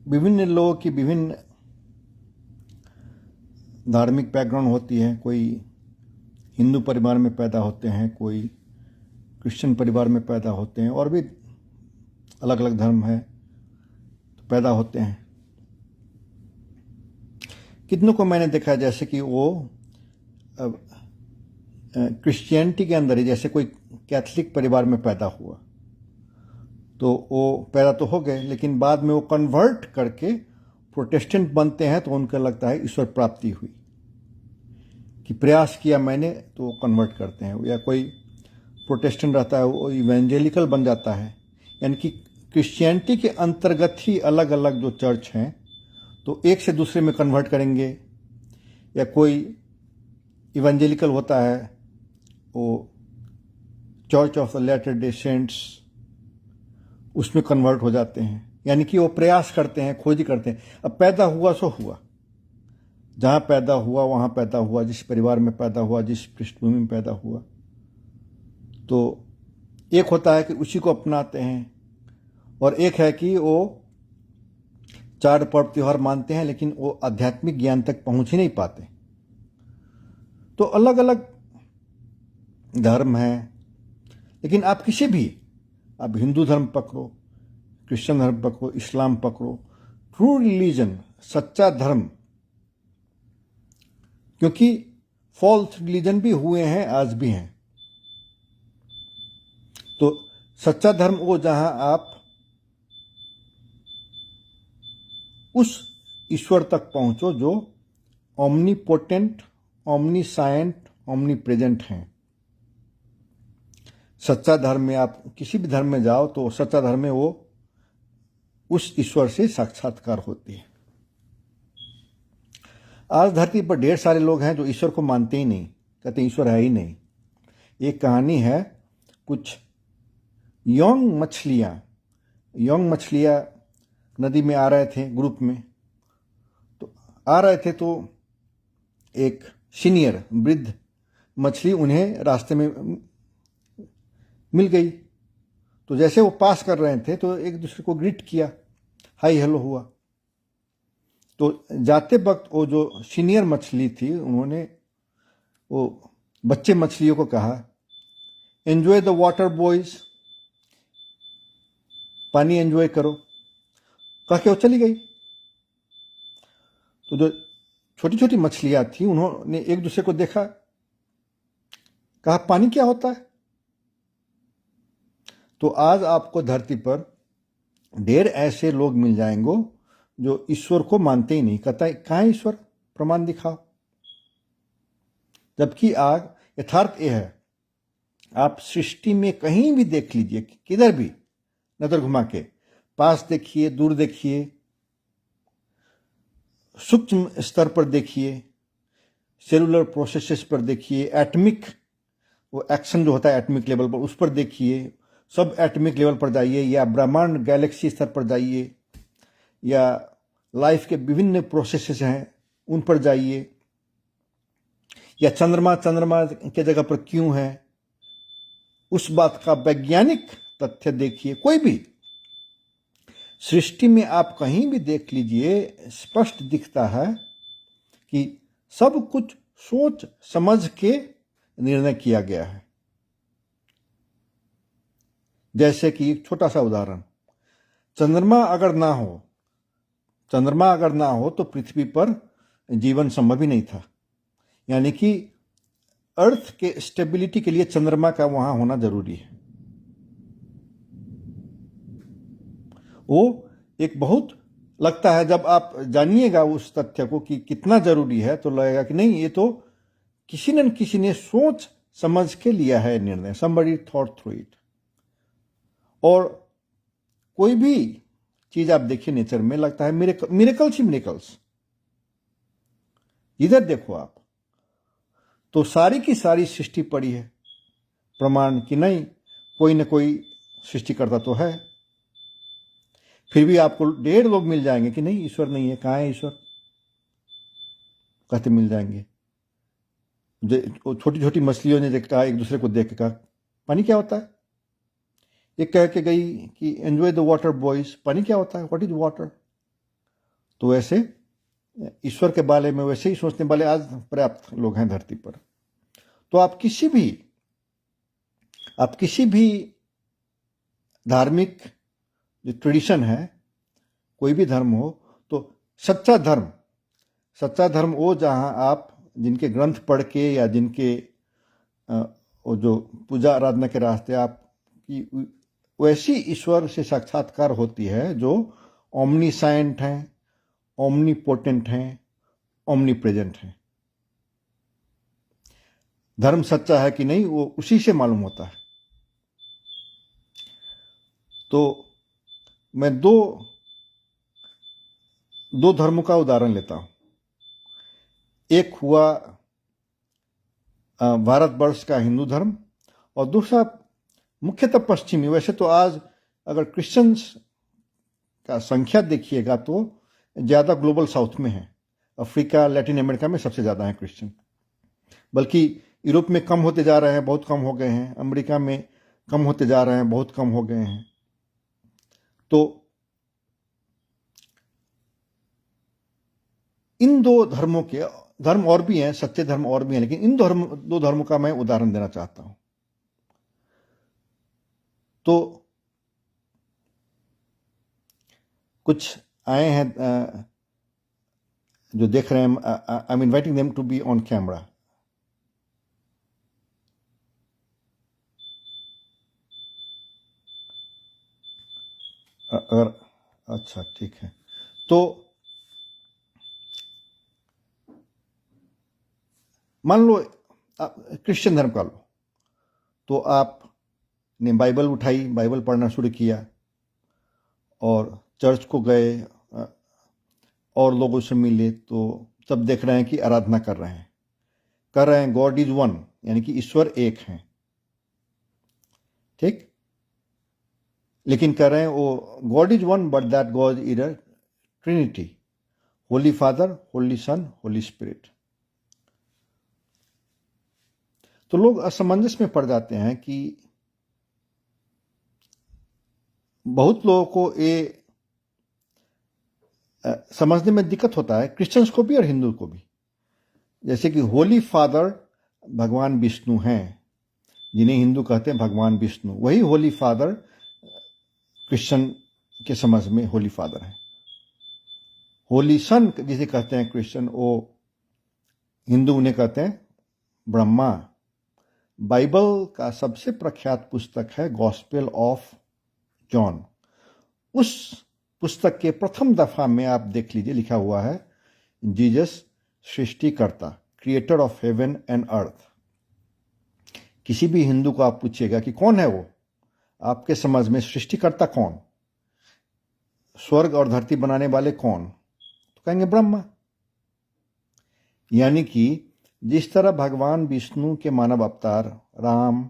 विभिन्न लोगों की विभिन्न धार्मिक बैकग्राउंड होती है। कोई हिंदू परिवार में पैदा होते हैं, कोई क्रिश्चियन परिवार में पैदा होते हैं, और भी अलग अलग धर्म है तो पैदा होते हैं। कितनों को मैंने देखा है जैसे कि वो क्रिश्चियनिटी के अंदर ही, जैसे कोई कैथलिक परिवार में पैदा हुआ तो वो पैदा तो हो गए, लेकिन बाद में वो कन्वर्ट करके प्रोटेस्टेंट बनते हैं तो उनको लगता है ईश्वर प्राप्ति हुई, कि प्रयास किया मैंने तो वो कन्वर्ट करते हैं। या कोई प्रोटेस्टेंट रहता है वो इवेंजेलिकल बन जाता है, यानी कि क्रिश्चियनिटी के अंतर्गत ही अलग अलग जो चर्च हैं तो एक से दूसरे में कन्वर्ट करेंगे। या कोई इवेंजेलिकल होता है, वो church of the latter Day Saints, उसमें कन्वर्ट हो जाते हैं। यानी कि वो प्रयास करते हैं, खोज करते हैं। अब पैदा हुआ सो हुआ, जहाँ पैदा हुआ वहाँ पैदा हुआ, जिस परिवार में पैदा हुआ, जिस पृष्ठभूमि में पैदा हुआ, तो एक होता है कि उसी को अपनाते हैं, और एक है कि वो चार पर्व त्योहार मानते हैं लेकिन वो आध्यात्मिक ज्ञान तक पहुंच ही नहीं पाते। तो अलग अलग धर्म हैं, लेकिन आप किसी भी, आप हिंदू धर्म पकड़ो, क्रिश्चियन धर्म पकड़ो, इस्लाम पकड़ो, ट्रू रिलीजन, सच्चा धर्म, क्योंकि फॉल्स रिलीजन भी हुए हैं, आज भी हैं। तो सच्चा धर्म वो जहां आप उस ईश्वर तक पहुंचो जो ओमनीपोटेंट, ओमनीसाइंट, ओमनीप्रेजेंट हैं। सच्चा धर्म में आप किसी भी धर्म में जाओ तो सच्चा धर्म में वो उस ईश्वर से साक्षात्कार होती है। आज धरती पर ढेर सारे लोग हैं जो ईश्वर को मानते ही नहीं, कहते ईश्वर है ही नहीं। एक कहानी है, कुछ यंग मछलियां नदी में आ रहे थे ग्रुप में, तो आ रहे थे तो एक सीनियर वृद्ध मछली उन्हें रास्ते में मिल गई। तो जैसे वो पास कर रहे थे तो एक दूसरे को ग्रीट किया, हाय हेलो हुआ। तो जाते वक्त वो जो सीनियर मछली थी उन्होंने वो बच्चे मछलियों को कहा, एंजॉय द वाटर बॉयज, पानी एंजॉय करो, कह के वो चली गई। तो जो छोटी छोटी मछलियां थी उन्होंने एक दूसरे को देखा, कहा पानी क्या होता है। तो आज आपको धरती पर ढेर ऐसे लोग मिल जाएंगे जो ईश्वर को मानते ही नहीं, कहता है कहाँ है ईश्वर, प्रमाण दिखाओ। जबकि आग यथार्थ यह है, आप सृष्टि में कहीं भी देख लीजिए, किधर भी नजर घुमा के, पास देखिए, दूर देखिए, सूक्ष्म स्तर पर देखिए, सेलुलर प्रोसेसेस पर देखिए, एटमिक वो एक्शन जो होता है एटमिक लेवल पर उस पर देखिए, सब एटमिक लेवल पर जाइए, या ब्रह्मांड गैलेक्सी स्तर पर जाइए, या लाइफ के विभिन्न प्रोसेसेस हैं उन पर जाइए, या चंद्रमा के जगह पर क्यों है, उस बात का वैज्ञानिक तथ्य देखिए। कोई भी सृष्टि में आप कहीं भी देख लीजिए, स्पष्ट दिखता है कि सब कुछ सोच समझ के निर्णय किया गया है। जैसे कि एक छोटा सा उदाहरण, चंद्रमा अगर ना हो तो पृथ्वी पर जीवन संभव ही नहीं था। यानी कि अर्थ के स्टेबिलिटी के लिए चंद्रमा का वहां होना जरूरी है। वो एक बहुत लगता है, जब आप जानिएगा उस तथ्य को कि कितना जरूरी है तो लगेगा कि नहीं, ये तो किसी न किसी ने सोच समझ के लिया है निर्णय, somebody thought through it। और कोई भी चीज आप देखिए नेचर में, लगता है मिरेकल्स ही मिरेकल्स। इधर देखो आप, तो सारी की सारी सृष्टि पड़ी है, प्रमाण कि नहीं कोई न कोई सृष्टिकर्ता तो है। फिर भी आपको ढेर लोग मिल जाएंगे कि नहीं ईश्वर नहीं है, कहाँ है ईश्वर, कहते मिल जाएंगे। छोटी छोटी मछलियों ने कहा, एक दूसरे को देख के कहा पानी क्या होता है। एक कह के गई कि एंजॉय द वाटर बॉयज, पानी क्या होता है, व्हाट इज वाटर। तो वैसे ईश्वर के बारे में वैसे ही सोचने वाले आज पर्याप्त लोग हैं धरती पर। तो आप किसी भी धार्मिक जो ट्रेडिशन है, कोई भी धर्म हो, तो सच्चा धर्म वो जहां आप जिनके ग्रंथ पढ़ के या जिनके वो जो पूजा आराधना के रास्ते आप की वैसी ईश्वर से साक्षात्कार होती है जो ओमनीसाइंट हैं, ओमनीपोटेंट हैं, ओमनी प्रेजेंट हैं। धर्म सच्चा है कि नहीं वो उसी से मालूम होता है। तो मैं दो धर्मों का उदाहरण लेता हूं। एक हुआ भारतवर्ष का हिंदू धर्म और दूसरा मुख्यतः पश्चिमी। वैसे तो आज अगर क्रिश्चियंस का संख्या देखिएगा तो ज़्यादा ग्लोबल साउथ में है, अफ्रीका लैटिन अमेरिका में सबसे ज़्यादा है क्रिश्चियन, बल्कि यूरोप में कम होते जा रहे हैं, बहुत कम हो गए हैं, अमेरिका में कम होते जा रहे हैं, बहुत कम हो गए हैं। तो इन दो धर्मों के धर्म और भी हैं, सच्चे धर्म और भी हैं, लेकिन इन दो धर्मों का मैं उदाहरण देना चाहता हूं। तो कुछ आए हैं जो देख रहे हैं, I am inviting them to be on camera. अगर अच्छा ठीक है, तो मान लो क्रिश्चियन धर्म का लो, तो आपने बाइबल उठाई, बाइबल पढ़ना शुरू किया और चर्च को गए और लोगों से मिले, तो सब देख रहे हैं कि आराधना कर रहे हैं गॉड इज वन, यानी कि ईश्वर एक है, ठीक। लेकिन कर रहे हैं वो God is one but that God is a Trinity, Holy Father, Holy Son, Holy Spirit. तो लोग असमंजस में पड़ जाते हैं कि बहुत लोगों को ये समझने में दिक्कत होता है, क्रिश्चियंस को भी और हिंदू को भी। जैसे कि होली फादर भगवान विष्णु हैं, जिन्हें हिंदू कहते हैं भगवान विष्णु, वही होली फादर क्रिश्चियन के समझ में होली फादर है। होली सन जिसे कहते हैं क्रिश्चियन, वो हिंदू उन्हें कहते हैं ब्रह्मा। बाइबल का सबसे प्रख्यात पुस्तक है गॉस्पेल ऑफ जॉन। उस पुस्तक के प्रथम दफा में आप देख लीजिए, लिखा हुआ है जीसस सृष्टिकर्ता, creator of heaven and earth. किसी भी हिंदू को आप पूछिएगा कि कौन है वो, आपके समझ में सृष्टिकर्ता कौन, स्वर्ग और धरती बनाने वाले कौन, तो कहेंगे ब्रह्मा। यानी कि जिस तरह भगवान विष्णु के मानव अवतार राम,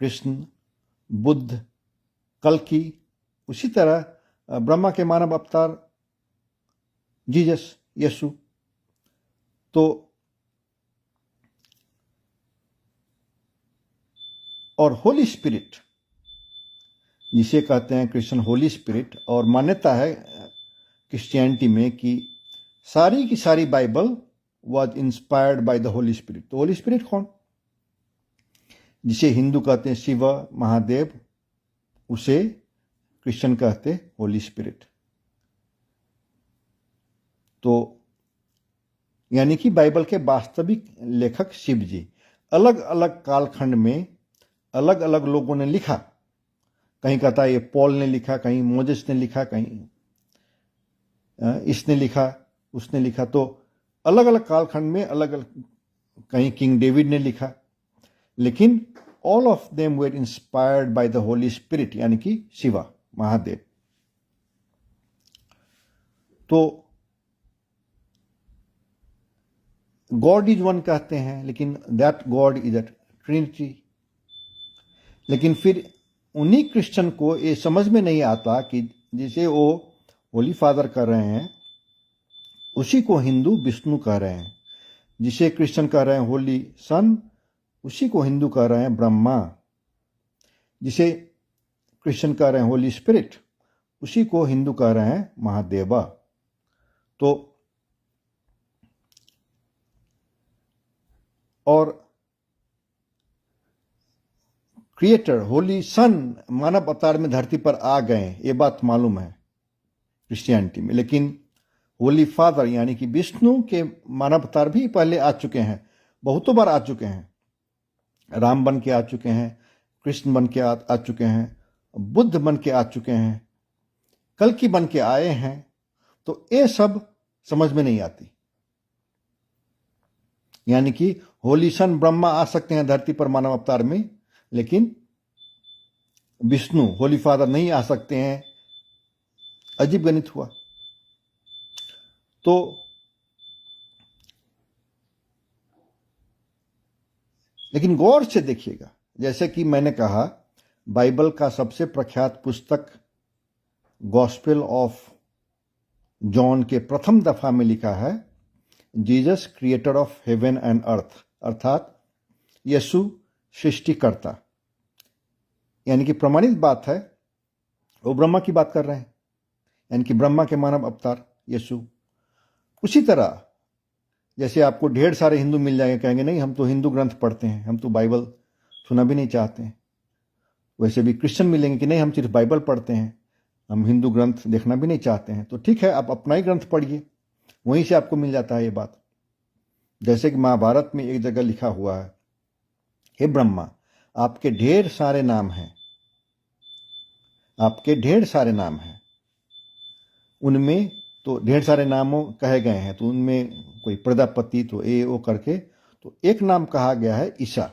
कृष्ण, बुद्ध, कल्कि, उसी तरह ब्रह्मा के मानव अवतार जीसस, यीशु। तो और होली स्पिरिट जिसे कहते हैं क्रिश्चियन होली स्पिरिट, और मान्यता है क्रिश्चियनिटी में कि सारी की सारी Bible was inspired by the Holi Spirit. तो होली स्पिरिट कौन, जिसे हिंदू कहते हैं शिव, महादेव, उसे क्रिश्चियन कहते हैं होली स्पिरिट। तो यानी कि बाइबल के वास्तविक लेखक शिव जी। अलग अलग कालखंड में अलग अलग लोगों ने लिखा, कहीं कहता है ये पॉल ने लिखा, कहीं मोजेस ने लिखा, कहीं इसने लिखा, उसने लिखा। तो अलग अलग कालखंड में अलग अलग, कहीं किंग डेविड ने लिखा, लेकिन all of them were inspired by the Holi spirit, यानी कि शिवा, महादेव। तो गॉड इज वन कहते हैं, लेकिन that God is a Trinity. लेकिन फिर उन्हीं क्रिश्चियन को ये समझ में नहीं आता कि जिसे वो होली फादर कर रहे हैं उसी को हिंदू विष्णु कह रहे हैं, जिसे क्रिश्चियन कह रहे हैं होली सन उसी को हिंदू कह रहे हैं ब्रह्मा, जिसे क्रिश्चियन कह रहे हैं होली स्पिरिट उसी को हिंदू कह रहे हैं महादेवा। तो और क्रिएटर होली सन मानव अवतार में धरती पर आ गए, ये बात मालूम है क्रिश्चियनिटी में। लेकिन होली फादर यानी कि विष्णु के मानव अवतार भी पहले आ चुके हैं, बहुतों बार आ चुके हैं। राम बन के आ चुके हैं, कृष्ण बन के आ चुके हैं, बुद्ध बन के आ चुके हैं, कल्कि बन के आए हैं। तो ये सब समझ में नहीं आती। यानी कि होली सन ब्रह्मा आ सकते हैं धरती पर मानव अवतार में, लेकिन विष्णु होली फादर नहीं आ सकते हैं। अजीब गणित हुआ। तो लेकिन गौर से देखिएगा, जैसे कि मैंने कहा, बाइबल का सबसे प्रख्यात पुस्तक गॉस्पेल ऑफ जॉन के प्रथम दफा में लिखा है Jesus creator of heaven and earth, अर्थात यीशु सृष्टिकर्ता। यानी कि प्रमाणित बात है, वो ब्रह्मा की बात कर रहे हैं, यानी कि ब्रह्मा के मानव अवतार यीशु। उसी तरह जैसे आपको ढेर सारे हिंदू मिल जाएंगे, कहेंगे नहीं हम तो हिंदू ग्रंथ पढ़ते हैं, हम तो बाइबल सुना भी नहीं चाहते हैं। वैसे भी क्रिश्चियन मिलेंगे कि नहीं हम सिर्फ बाइबल पढ़ते हैं, हम हिंदू ग्रंथ देखना भी नहीं चाहते हैं। तो ठीक है, आप अपना ही ग्रंथ पढ़िए, वहीं से आपको मिल जाता है ये बात। जैसे कि महाभारत में एक जगह लिखा हुआ है, हे ब्रह्मा आपके ढेर सारे नाम हैं, आपके ढेर सारे नाम हैं। उनमें तो ढेर सारे नामों कहे गए हैं, तो उनमें कोई प्रजापति तो ए ओ करके, तो एक नाम कहा गया है ईसा।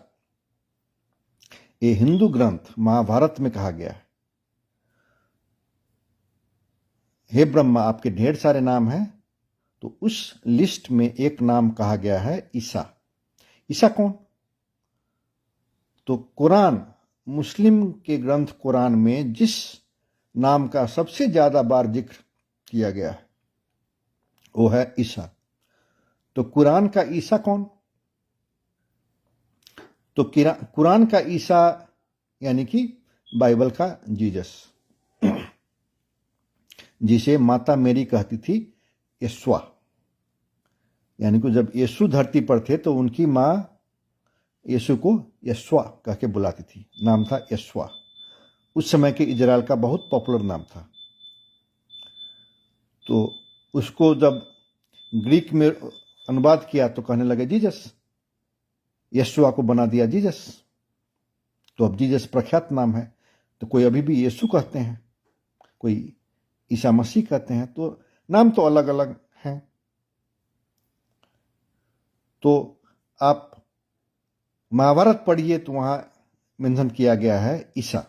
ये हिंदू ग्रंथ महाभारत में कहा गया है, हे ब्रह्मा आपके ढेर सारे नाम हैं। तो उस लिस्ट में एक नाम कहा गया है ईसा। ईसा कौन? तो कुरान, मुस्लिम के ग्रंथ कुरान में जिस नाम का सबसे ज्यादा बार जिक्र किया गया है वो है ईसा। तो कुरान का ईसा कौन? तो कुरान का ईसा यानी कि बाइबल का जीसस, जिसे माता मेरी कहती थी यस्वा। यानी कि जब यीशु धरती पर थे तो उनकी माँ यीशु को यस्वा कह के बुलाती थी, नाम था यस्वा। उस समय के इजराइल का बहुत पॉपुलर नाम था। तो उसको जब ग्रीक में अनुवाद किया तो कहने लगे जीसस, यशुआ को बना दिया जीसस। तो अब जीसस प्रख्यात नाम है। तो कोई अभी भी यीशु कहते हैं, कोई ईसा मसीह कहते हैं, तो नाम तो अलग अलग हैं। तो आप महाभारत पढ़िए तो वहां मेंशन किया गया है ईसा,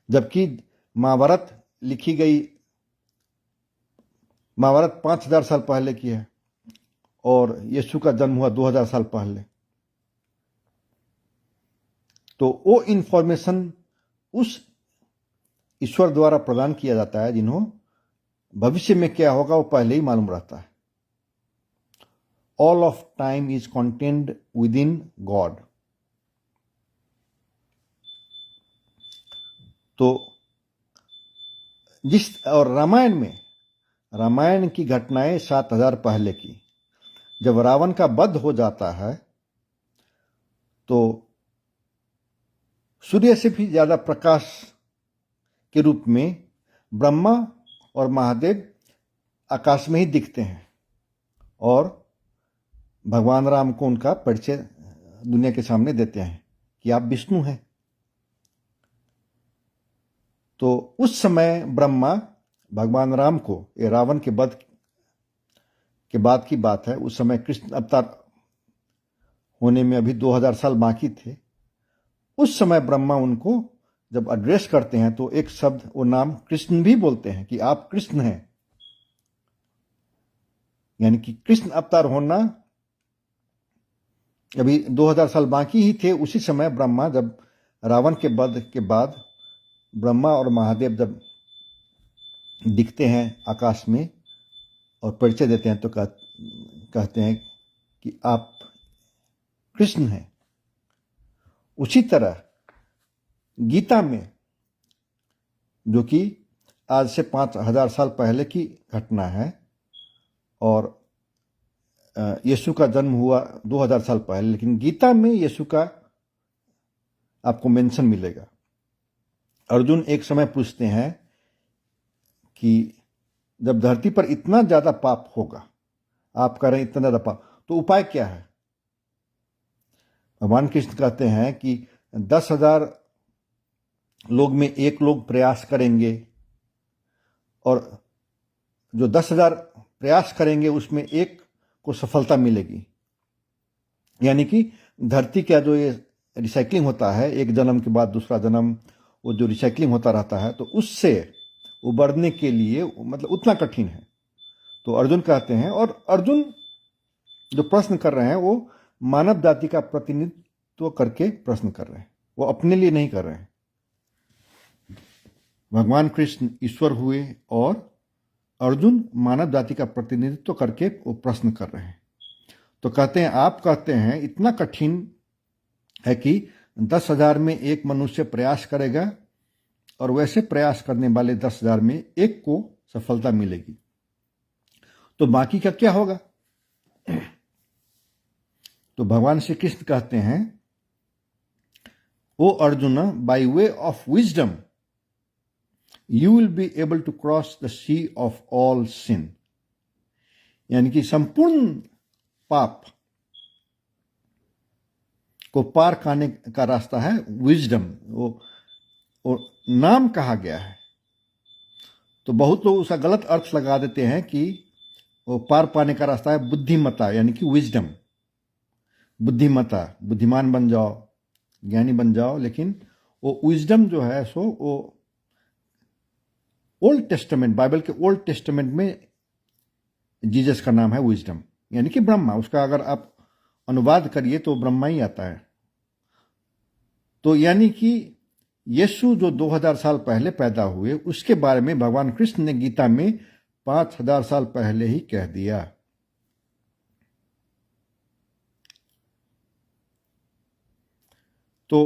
जबकि महाभारत लिखी गई, महाभारत 5000 साल पहले की है और यीशु का जन्म हुआ 2000 साल पहले। तो वो इंफॉर्मेशन उस ईश्वर द्वारा प्रदान किया जाता है जिन्हों भविष्य में क्या होगा वो पहले ही मालूम रहता है। All of time is contained with in God. तो जिस और रामायण में, रामायण की घटनाएं 7000 पहले की, जब रावण का वध हो जाता है तो सूर्य से भी ज्यादा प्रकाश के रूप में ब्रह्मा और महादेव आकाश में ही दिखते हैं और भगवान राम को उनका परिचय दुनिया के सामने देते हैं कि आप विष्णु हैं। तो उस समय ब्रह्मा भगवान राम को, ये रावण के वध के बाद की बात है, उस समय कृष्ण अवतार होने में अभी 2000 साल बाकी थे। उस समय ब्रह्मा उनको जब एड्रेस करते हैं तो एक शब्द, वो नाम कृष्ण भी बोलते हैं कि आप कृष्ण हैं। यानी कि कृष्ण अवतार होना अभी 2000 साल बाकी ही थे। उसी समय ब्रह्मा जब रावण के वध के बाद ब्रह्मा और महादेव जब दिखते हैं आकाश में और परिचय देते हैं तो कहते हैं कि आप कृष्ण हैं। उसी तरह गीता में, जो कि आज से 5000 साल पहले की घटना है, और यीशु का जन्म हुआ 2000 साल पहले, लेकिन गीता में यीशु का आपको मेंशन मिलेगा। अर्जुन एक समय पूछते हैं कि जब धरती पर इतना ज्यादा पाप होगा, आप कह रहे हैं इतना ज्यादा पाप, तो उपाय क्या है? भगवान कृष्ण कहते हैं कि 10,000 लोग में एक लोग प्रयास करेंगे, और जो 10,000 प्रयास करेंगे उसमें एक को सफलता मिलेगी। यानी कि धरती का जो ये रिसाइकलिंग होता है, एक जन्म के बाद दूसरा जन्म, वो जो रिसाइकलिंग होता रहता है, तो उससे उबरने के लिए मतलब उतना कठिन है। तो अर्जुन कहते हैं, और अर्जुन जो प्रश्न कर रहे हैं वो मानव जाति का प्रतिनिधित्व करके प्रश्न कर रहे हैं, वो अपने लिए नहीं कर रहे हैं। भगवान कृष्ण ईश्वर हुए और अर्जुन मानव जाति का प्रतिनिधित्व करके वो प्रश्न कर रहे हैं। तो कहते हैं, आप कहते हैं इतना कठिन है कि 10,000 में एक मनुष्य प्रयास करेगा, और वैसे प्रयास करने वाले 10,000 में एक को सफलता मिलेगी, तो बाकी का क्या होगा? तो भगवान श्री कृष्ण कहते हैं, ओ Arjun, by way of wisdom you will be able to cross the sea of all sin। यानी कि संपूर्ण पाप को पार करने का रास्ता है विजडम। वो नाम कहा गया है, तो बहुत लोग उसका गलत अर्थ लगा देते हैं कि वो पार पाने का रास्ता है बुद्धिमत्ता, यानी कि विजडम, बुद्धिमत्ता, बुद्धिमान बन जाओ, ज्ञानी बन जाओ। लेकिन वो विजडम जो है सो वो ओल्ड टेस्टामेंट, बाइबल के ओल्ड टेस्टामेंट में जीसस का नाम है विजडम, यानी कि ब्रह्मा। उसका अगर आप अनुवाद करिए तो ब्रह्मा ही आता है। तो यानी कि यीशु जो 2000 साल पहले पैदा हुए, उसके बारे में भगवान कृष्ण ने गीता में 5000 साल पहले ही कह दिया। तो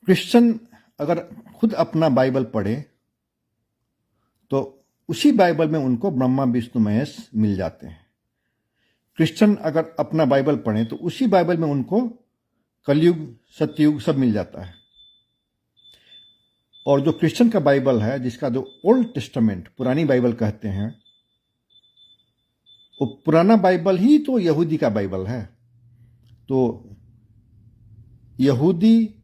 क्रिश्चियन अगर खुद अपना बाइबल पढ़े तो उसी बाइबल में उनको ब्रह्मा विष्णु महेश मिल जाते हैं। क्रिश्चियन अगर अपना बाइबल पढ़े तो उसी बाइबल में उनको कलयुग, सतयुग सब मिल जाता है। और जो क्रिश्चियन का बाइबल है, जिसका जो ओल्ड टेस्टामेंट, पुरानी बाइबल कहते हैं, वो पुराना बाइबल ही तो यहूदी का बाइबल है। तो यहूदी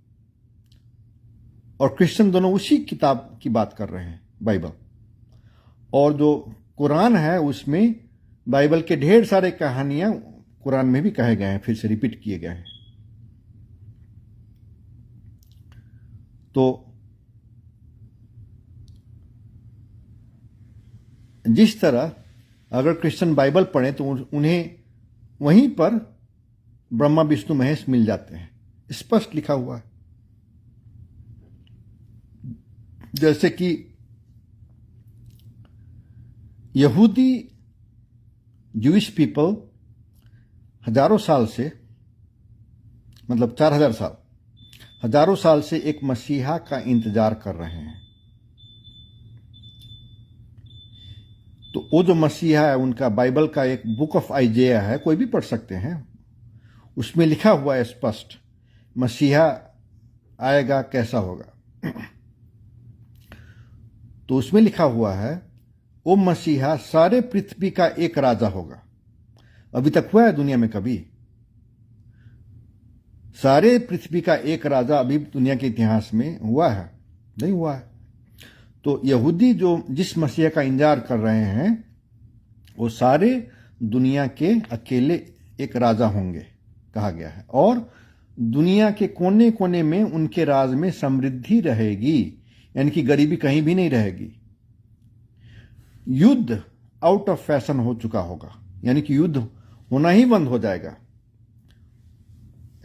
और क्रिश्चियन दोनों उसी किताब की बात कर रहे हैं, बाइबल। और जो कुरान है उसमें बाइबल के ढेर सारे कहानियां कुरान में भी कहे गए हैं, फिर से रिपीट किए गए हैं। तो जिस तरह अगर क्रिश्चियन बाइबल पढ़ें तो उन्हें वहीं पर ब्रह्मा विष्णु महेश मिल जाते हैं, स्पष्ट लिखा हुआ है। जैसे कि यहूदी जूइश पीपल हजारों साल से, मतलब 4000 साल, हजारों साल से एक मसीहा का इंतजार कर रहे हैं। तो वो जो मसीहा है, उनका बाइबल का एक बुक ऑफ आइजेया है, कोई भी पढ़ सकते हैं। उसमें लिखा हुआ है स्पष्ट, मसीहा आएगा कैसा होगा। तो उसमें लिखा हुआ है, वो मसीहा सारे पृथ्वी का एक राजा होगा। अभी तक हुआ है दुनिया में कभी? सारे पृथ्वी का एक राजा अभी दुनिया के इतिहास में हुआ है? नहीं हुआ है। तो यहूदी जो जिस मसीहा का इंतजार कर रहे हैं, वो सारे दुनिया के अकेले एक राजा होंगे, कहा गया है। और दुनिया के कोने कोने में उनके राज में समृद्धि रहेगी, यानी कि गरीबी कहीं भी नहीं रहेगी। युद्ध आउट ऑफ फैशन हो चुका होगा, यानी कि युद्ध होना ही बंद हो जाएगा,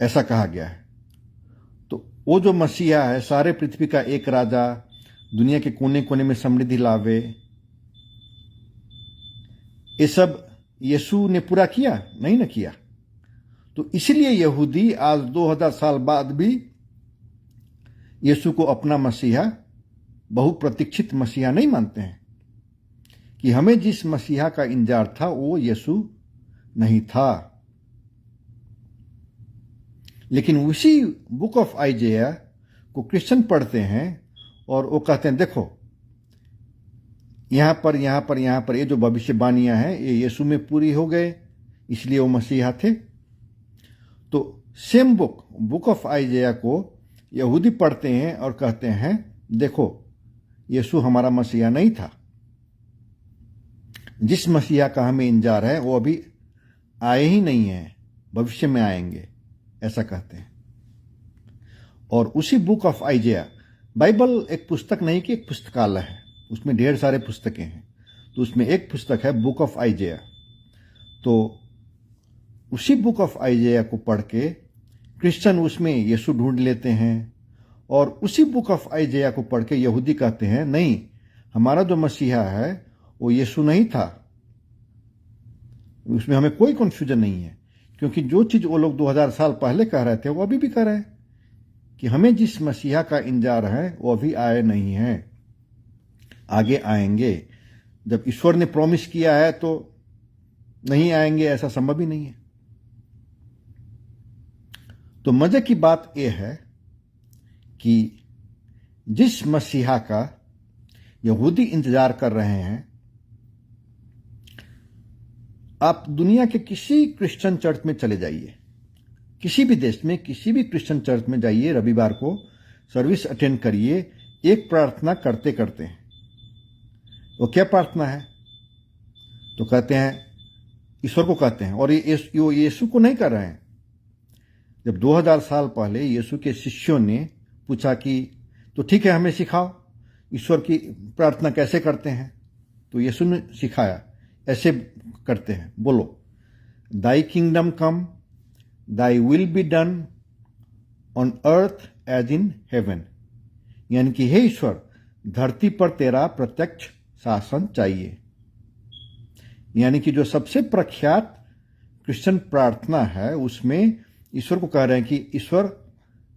ऐसा कहा गया है। तो वो जो मसीहा है, सारे पृथ्वी का एक राजा, दुनिया के कोने कोने में समृद्धि लावे, ये सब यीशु ने पूरा किया? नहीं ना किया। तो इसलिए यहूदी आज 2000 साल बाद भी यीशु को अपना मसीहा, बहुप्रतीक्षित मसीहा नहीं मानते हैं कि हमें जिस मसीहा का इंतजार था वो यीशु नहीं था। लेकिन उसी बुक ऑफ आइजेया को क्रिश्चियन पढ़ते हैं और वो कहते हैं देखो यहां पर ये जो भविष्यवाणियां हैं ये यीशु में पूरी हो गए, इसलिए वो मसीहा थे। तो सेम बुक ऑफ आइजेया को यहूदी पढ़ते हैं और कहते हैं देखो यीशु हमारा मसीहा नहीं था, जिस मसीहा का हमें इंतजार है वो अभी आए ही नहीं है, भविष्य में आएंगे, ऐसा कहते हैं। और उसी बुक ऑफ आइजेया, बाइबल एक पुस्तक नहीं कि एक पुस्तकालय है, उसमें ढेर सारे पुस्तकें हैं, तो उसमें एक पुस्तक है बुक ऑफ आइजेया। तो उसी बुक ऑफ आइजेया को पढ़ के क्रिश्चियन उसमें यीशु ढूंढ लेते हैं और उसी बुक ऑफ आइजेया को पढ़ के यहूदी कहते हैं नहीं, हमारा जो मसीहा है वो यीशु नहीं था। उसमें हमें कोई कंफ्यूजन नहीं है, क्योंकि जो चीज वो लोग 2000 साल पहले कह रहे थे वो अभी भी कह रहे हैं कि हमें जिस मसीहा का इंतजार है वो अभी आए नहीं है, आगे आएंगे। जब ईश्वर ने प्रॉमिस किया है तो नहीं आएंगे, ऐसा संभव ही नहीं है। तो मजे की बात यह है कि जिस मसीहा का यहूदी इंतजार कर रहे हैं, आप दुनिया के किसी क्रिश्चियन चर्च में चले जाइए, किसी भी देश में किसी भी क्रिश्चियन चर्च में जाइए, रविवार को सर्विस अटेंड करिए, एक प्रार्थना करते करते हैं। वो क्या प्रार्थना है? तो कहते हैं ईश्वर को कहते हैं, और ये यीशु को नहीं कर रहे हैं। जब 2000 साल पहले यीशु के शिष्यों ने पूछा कि तो ठीक है हमें सिखाओ ईश्वर की प्रार्थना कैसे करते हैं, तो यीशु ने सिखाया, ऐसे करते हैं, बोलो thy kingdom come, thy will be done on earth as in heaven. यानी कि हे ईश्वर, धरती पर तेरा प्रत्यक्ष शासन चाहिए। यानी कि जो सबसे प्रख्यात क्रिश्चियन प्रार्थना है उसमें ईश्वर को कह रहे हैं कि ईश्वर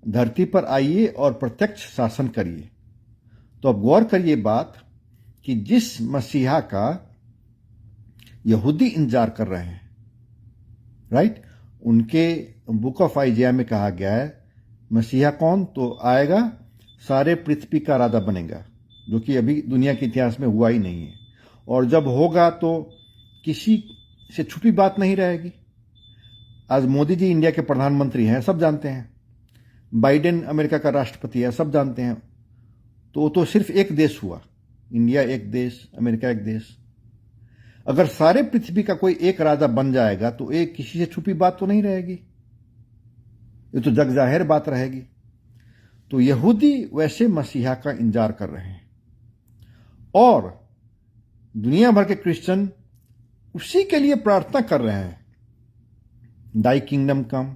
धरती पर आइए और प्रत्यक्ष शासन करिए। तो अब गौर करिए बात कि जिस मसीहा का यहूदी इंतजार कर रहे हैं, राइट, उनके बुक ऑफ आइजेया में कहा गया है मसीहा कौन? तो आएगा, सारे पृथ्वी का राजा बनेगा, जो कि अभी दुनिया के इतिहास में हुआ ही नहीं है। और जब होगा तो किसी से छुपी बात नहीं रहेगी। आज मोदी जी इंडिया के प्रधानमंत्री हैं, सब जानते हैं। बाइडेन अमेरिका का राष्ट्रपति है, सब जानते हैं। तो सिर्फ एक देश हुआ, इंडिया एक देश, अमेरिका एक देश। अगर सारे पृथ्वी का कोई एक राजा बन जाएगा तो एक किसी से छुपी बात तो नहीं रहेगी, ये तो जग जाहिर बात रहेगी। तो यहूदी वैसे मसीहा का इंतजार कर रहे हैं और दुनिया भर के क्रिश्चियन उसी के लिए प्रार्थना कर रहे हैं, thy kingdom come,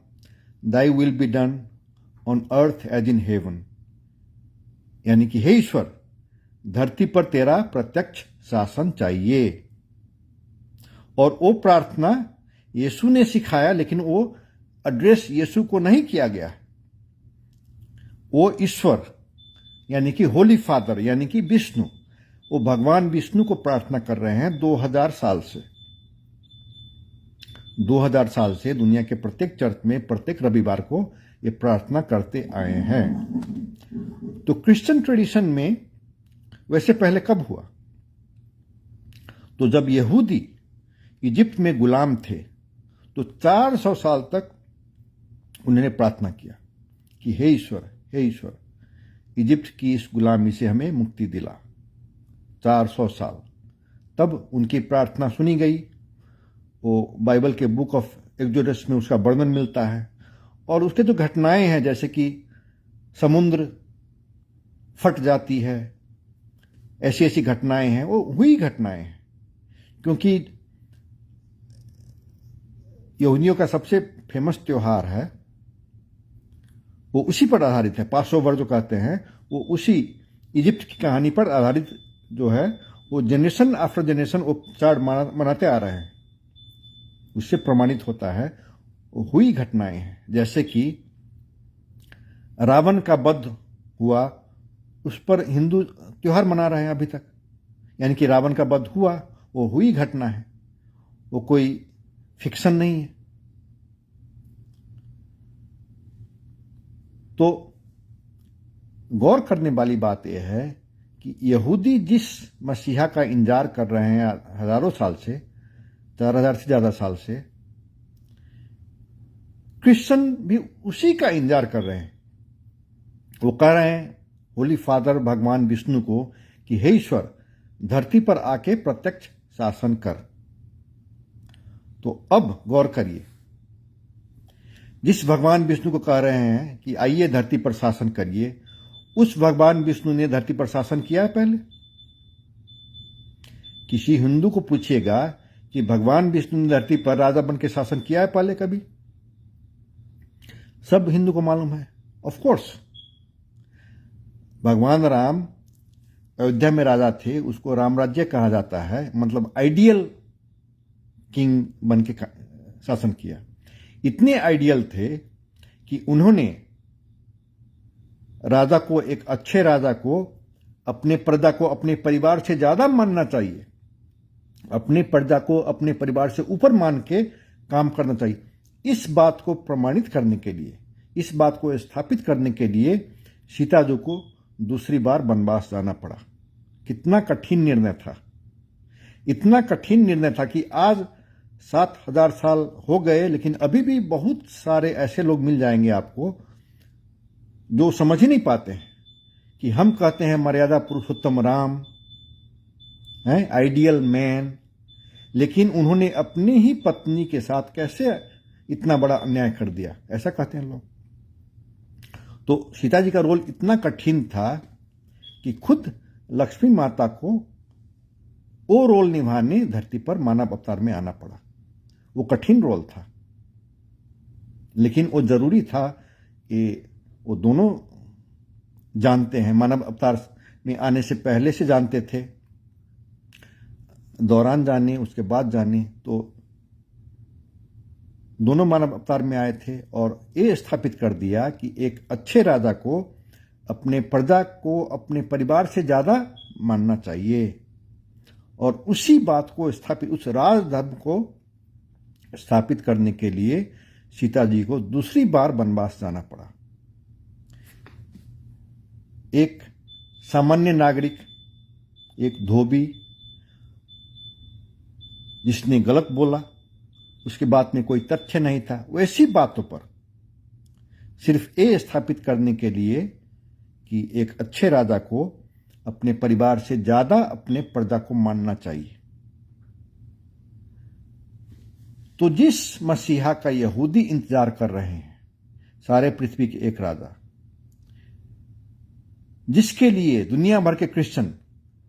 thy will be done on earth as in heaven. यानी कि हे ईश्वर, धरती पर तेरा प्रत्यक्ष शासन चाहिए। और वो प्रार्थना यीशु ने सिखाया, लेकिन वो एड्रेस यीशु को नहीं किया गया। वो ईश्वर यानी कि होली फादर यानी कि विष्णु, वो भगवान विष्णु को प्रार्थना कर रहे हैं 2000 साल से। 2000 साल से दुनिया के प्रत्येक चर्च में प्रत्येक रविवार को ये प्रार्थना करते आए हैं। तो क्रिश्चियन ट्रेडिशन में वैसे पहले कब हुआ? तो जब यहूदी इजिप्ट में गुलाम थे तो 400 साल तक उन्होंने प्रार्थना किया कि हे ईश्वर, इजिप्ट की इस गुलामी से हमें मुक्ति दिला। 400 साल तब उनकी प्रार्थना सुनी गई। वो बाइबल के बुक ऑफ एक्सोडस में उसका वर्णन मिलता है, और उसके जो घटनाएं हैं जैसे कि समुद्र फट जाती है, ऐसी ऐसी घटनाएं हैं, वो हुई घटनाएं हैं। क्योंकि यहूदियों का सबसे फेमस त्योहार है, वो उसी पर आधारित है। पासओवर जो कहते हैं वो उसी इजिप्ट की कहानी पर आधारित जो है, वो जनरेशन आफ्टर जनरेशन वो चार्ट मनाते आ रहे हैं। उससे प्रमाणित होता है वो हुई घटनाएं हैं। जैसे कि रावण का वध हुआ, उस पर हिंदू त्योहार मना रहे हैं अभी तक। यानी कि रावण का वध हुआ, वो हुई घटना है, वो कोई फिक्शन नहीं है। तो गौर करने वाली बात यह है कि यहूदी जिस मसीहा का इंतजार कर रहे हैं हजारों साल से, 4000 से ज्यादा साल से, क्रिश्चियन भी उसी का इंतजार कर रहे हैं। वो कह रहे हैं होली फादर भगवान विष्णु को कि हे ईश्वर, धरती पर आके प्रत्यक्ष शासन कर। तो अब गौर करिए, जिस भगवान विष्णु को कह रहे हैं कि आइए धरती पर शासन करिए, उस भगवान विष्णु ने धरती पर शासन किया है पहले? किसी हिंदू को पूछिएगा कि भगवान विष्णु ने धरती पर राजा बन के शासन किया है पहले कभी? सब हिंदू को मालूम है। ऑफ कोर्स भगवान राम अयोध्या में राजा थे, उसको राम राज्य कहा जाता है, मतलब आइडियल किंग बन के शासन किया। इतने आइडियल थे कि उन्होंने राजा को, एक अच्छे राजा को, अपने प्रजा को अपने परिवार से ज्यादा मानना चाहिए, अपने प्रजा को अपने परिवार से ऊपर मान के काम करना चाहिए। इस बात को प्रमाणित करने के लिए, इस बात को स्थापित करने के लिए सीता जी को दूसरी बार वनवास जाना पड़ा। कितना कठिन निर्णय था, इतना कठिन निर्णय था कि आज 7000 साल हो गए, लेकिन अभी भी बहुत सारे ऐसे लोग मिल जाएंगे आपको जो समझ ही नहीं पाते हैं कि हम कहते हैं मर्यादा पुरुषोत्तम राम हैं, आइडियल मैन, लेकिन उन्होंने अपनी ही पत्नी के साथ कैसे इतना बड़ा अन्याय कर दिया, ऐसा कहते हैं लोग। तो सीता जी का रोल इतना कठिन था कि खुद लक्ष्मी माता को वो रोल निभाने धरती पर मानव अवतार में आना पड़ा। वो कठिन रोल था, लेकिन वो जरूरी था कि वो दोनों जानते हैं, मानव अवतार में आने से पहले से जानते थे, दौरान जाने, उसके बाद जाने, तो दोनों मानव अवतार में आए थे और ये स्थापित कर दिया कि एक अच्छे राजा को अपने प्रजा को अपने परिवार से ज्यादा मानना चाहिए। और उसी बात को स्थापित, उस राजधर्म को स्थापित करने के लिए सीता जी को दूसरी बार वनवास जाना पड़ा। एक सामान्य नागरिक, एक धोबी जिसने गलत बोला, उसकी बात में कोई तथ्य नहीं था, वैसी बातों पर सिर्फ ये स्थापित करने के लिए कि एक अच्छे राजा को अपने परिवार से ज्यादा अपने प्रजा को मानना चाहिए। तो जिस मसीहा का यहूदी इंतजार कर रहे हैं, सारे पृथ्वी के एक राजा, जिसके लिए दुनिया भर के क्रिश्चियन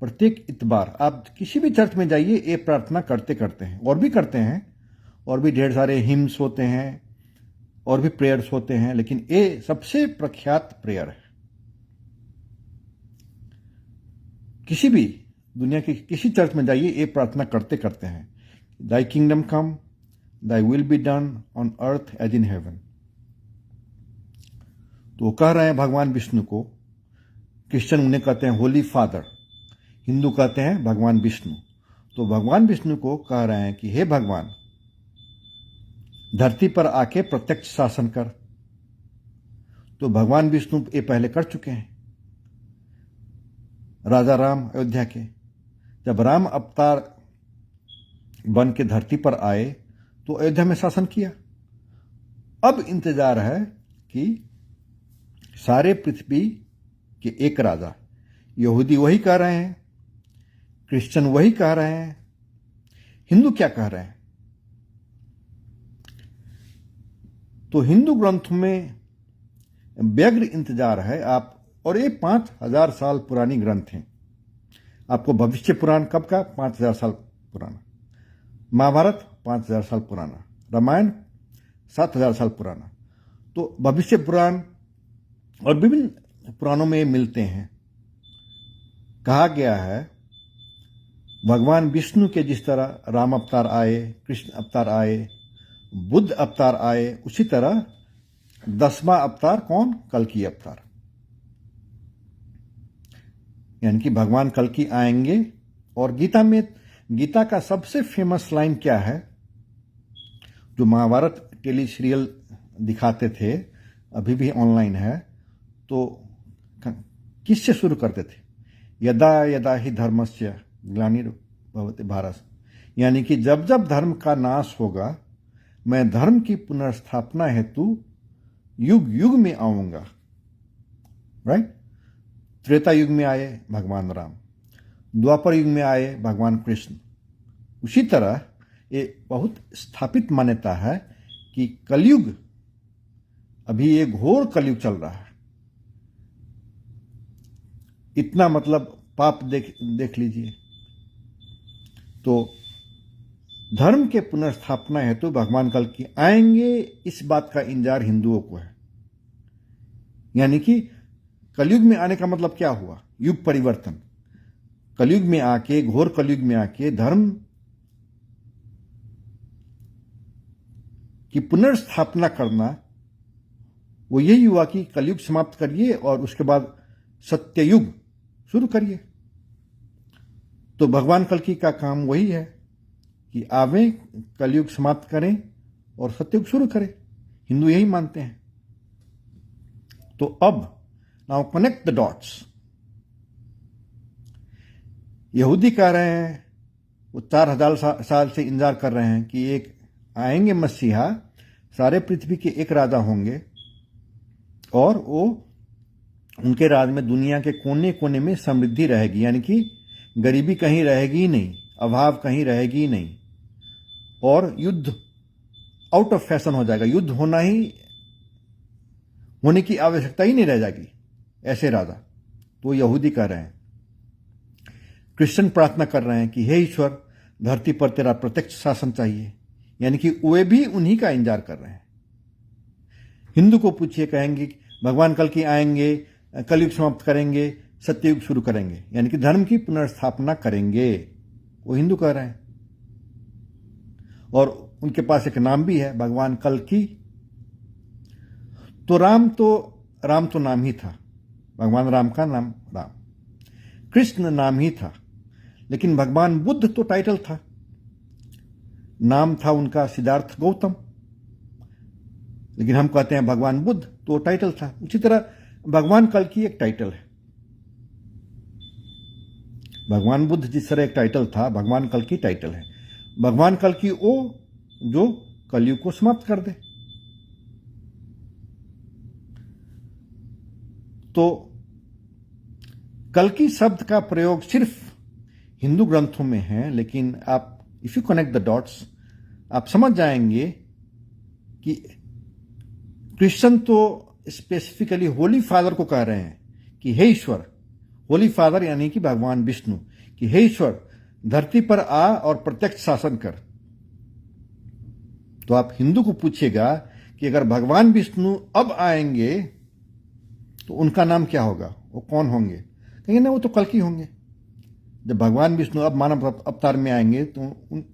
प्रत्येक इतबार, आप किसी भी चर्च में जाइए, ये प्रार्थना करते करते हैं, और भी करते हैं, और भी ढेर सारे हिम्स होते हैं और भी प्रेयर्स होते हैं, लेकिन ये सबसे प्रख्यात प्रेयर है। किसी भी दुनिया के किसी चर्च में जाइए, ये प्रार्थना करते करते हैं, thy kingdom come, thy will be done on earth as in heaven. तो कह रहे हैं भगवान विष्णु को, क्रिश्चियन उन्हें कहते हैं होली फादर, हिंदू कहते हैं भगवान विष्णु। तो भगवान विष्णु को कह रहे हैं कि हे भगवान, धरती पर आके प्रत्यक्ष शासन कर। तो भगवान विष्णु ये पहले कर चुके हैं। राजा राम अयोध्या के, जब राम अवतार बन के धरती पर आए तो अयोध्या में शासन किया। अब इंतजार है कि सारे पृथ्वी के एक राजा, यहूदी वही कह रहे हैं, क्रिश्चियन वही कह रहे हैं, हिंदू क्या कह रहे हैं? तो हिंदू ग्रंथ में व्यग्र इंतजार है। आप, और ये 5000 साल पुरानी ग्रंथ हैं। आपको भविष्य पुराण कब का? 5000 साल पुराना, महाभारत 5000 साल पुराना, रामायण 7000 साल पुराना। तो भविष्य पुराण और विभिन्न पुराणों में ये मिलते हैं। कहा गया है भगवान विष्णु के जिस तरह राम अवतार आए, कृष्ण अवतार आए, बुद्ध अवतार आए, उसी तरह 10वां अवतार कौन? कल्कि अवतार। यानी कि भगवान कल्कि आएंगे। और गीता में गीता का सबसे फेमस लाइन क्या है, जो महाभारत टेली सीरियल दिखाते थे, अभी भी ऑनलाइन है, तो किससे शुरू करते थे? यदा यदा ही धर्मस्य ग्लानिर्भवति भारत, यानी कि जब जब धर्म का नाश होगा मैं धर्म की पुनर्स्थापना हेतु युग युग में आऊंगा। राइट? त्रेता युग में आए भगवान राम, द्वापर युग में आए भगवान कृष्ण। उसी तरह ये बहुत स्थापित मान्यता है कि कलयुग, अभी ये घोर कलयुग चल रहा है। इतना मतलब पाप देख लीजिए। तो धर्म के पुनर्स्थापना हेतु भगवान कल की आएंगे, इस बात का इंतजार हिंदुओं को है। यानी कि कलयुग में आने का मतलब क्या हुआ? युग परिवर्तन। कलयुग में आके, घोर कलयुग में आके धर्म की पुनर्स्थापना करना, वो यही हुआ कि कलयुग समाप्त करिए और उसके बाद सत्ययुग शुरू करिए। तो भगवान कल्कि का काम वही है कि आवे, कलयुग समाप्त करें और सत्ययुग शुरू करें। हिंदू यही मानते हैं। तो अब नाउ कनेक्ट द डॉट्स। यहूदी कह रहे हैं, वो 4000 साल से इंतजार कर रहे हैं कि एक आएंगे मसीहा, सारे पृथ्वी के एक राजा होंगे और वो उनके राज में दुनिया के कोने कोने में समृद्धि रहेगी, यानी कि गरीबी कहीं रहेगी ही नहीं, अभाव कहीं रहेगी ही नहीं, और युद्ध आउट ऑफ फैशन हो जाएगा। युद्ध होने की आवश्यकता ही नहीं रह जाएगी, ऐसे राजा। तो यहूदी कह रहे हैं। क्रिश्चियन प्रार्थना कर रहे हैं कि हे ईश्वर, धरती पर तेरा प्रत्यक्ष शासन चाहिए, यानी कि वे भी उन्हीं का इंतजार कर रहे हैं। हिंदू को पूछिए, कहेंगे भगवान कल की आएंगे, कलयुग समाप्त करेंगे, सत्ययुग शुरू करेंगे, यानी कि धर्म की पुनर्स्थापना करेंगे। वो हिंदू कह रहे हैं। और उनके पास एक नाम भी है, भगवान कल की। तो राम तो नाम ही था, भगवान राम का नाम राम। कृष्ण नाम ही था, लेकिन भगवान बुद्ध तो टाइटल था। नाम था उनका सिद्धार्थ गौतम, लेकिन हम कहते हैं भगवान बुद्ध, तो टाइटल था। उसी तरह भगवान कल की एक टाइटल है। भगवान बुद्ध जिस तरह एक टाइटल था, भगवान कल की टाइटल है। भगवान कल की वो जो कलयुग को समाप्त कर दे। तो कल्कि शब्द का प्रयोग सिर्फ हिंदू ग्रंथों में है, लेकिन आप if you connect the dots, आप समझ जाएंगे कि क्रिश्चियन तो स्पेसिफिकली होली फादर को कह रहे हैं कि हे ईश्वर, होली फादर यानी कि भगवान विष्णु, कि हे ईश्वर, धरती पर आ और प्रत्यक्ष शासन कर। तो आप हिंदू को पूछिएगा कि अगर भगवान विष्णु अब आएंगे तो उनका नाम क्या होगा, वो कौन होंगे? कहेंगे ना, वो तो कल्कि होंगे। जब भगवान विष्णु अब मानव अवतार में आएंगे तो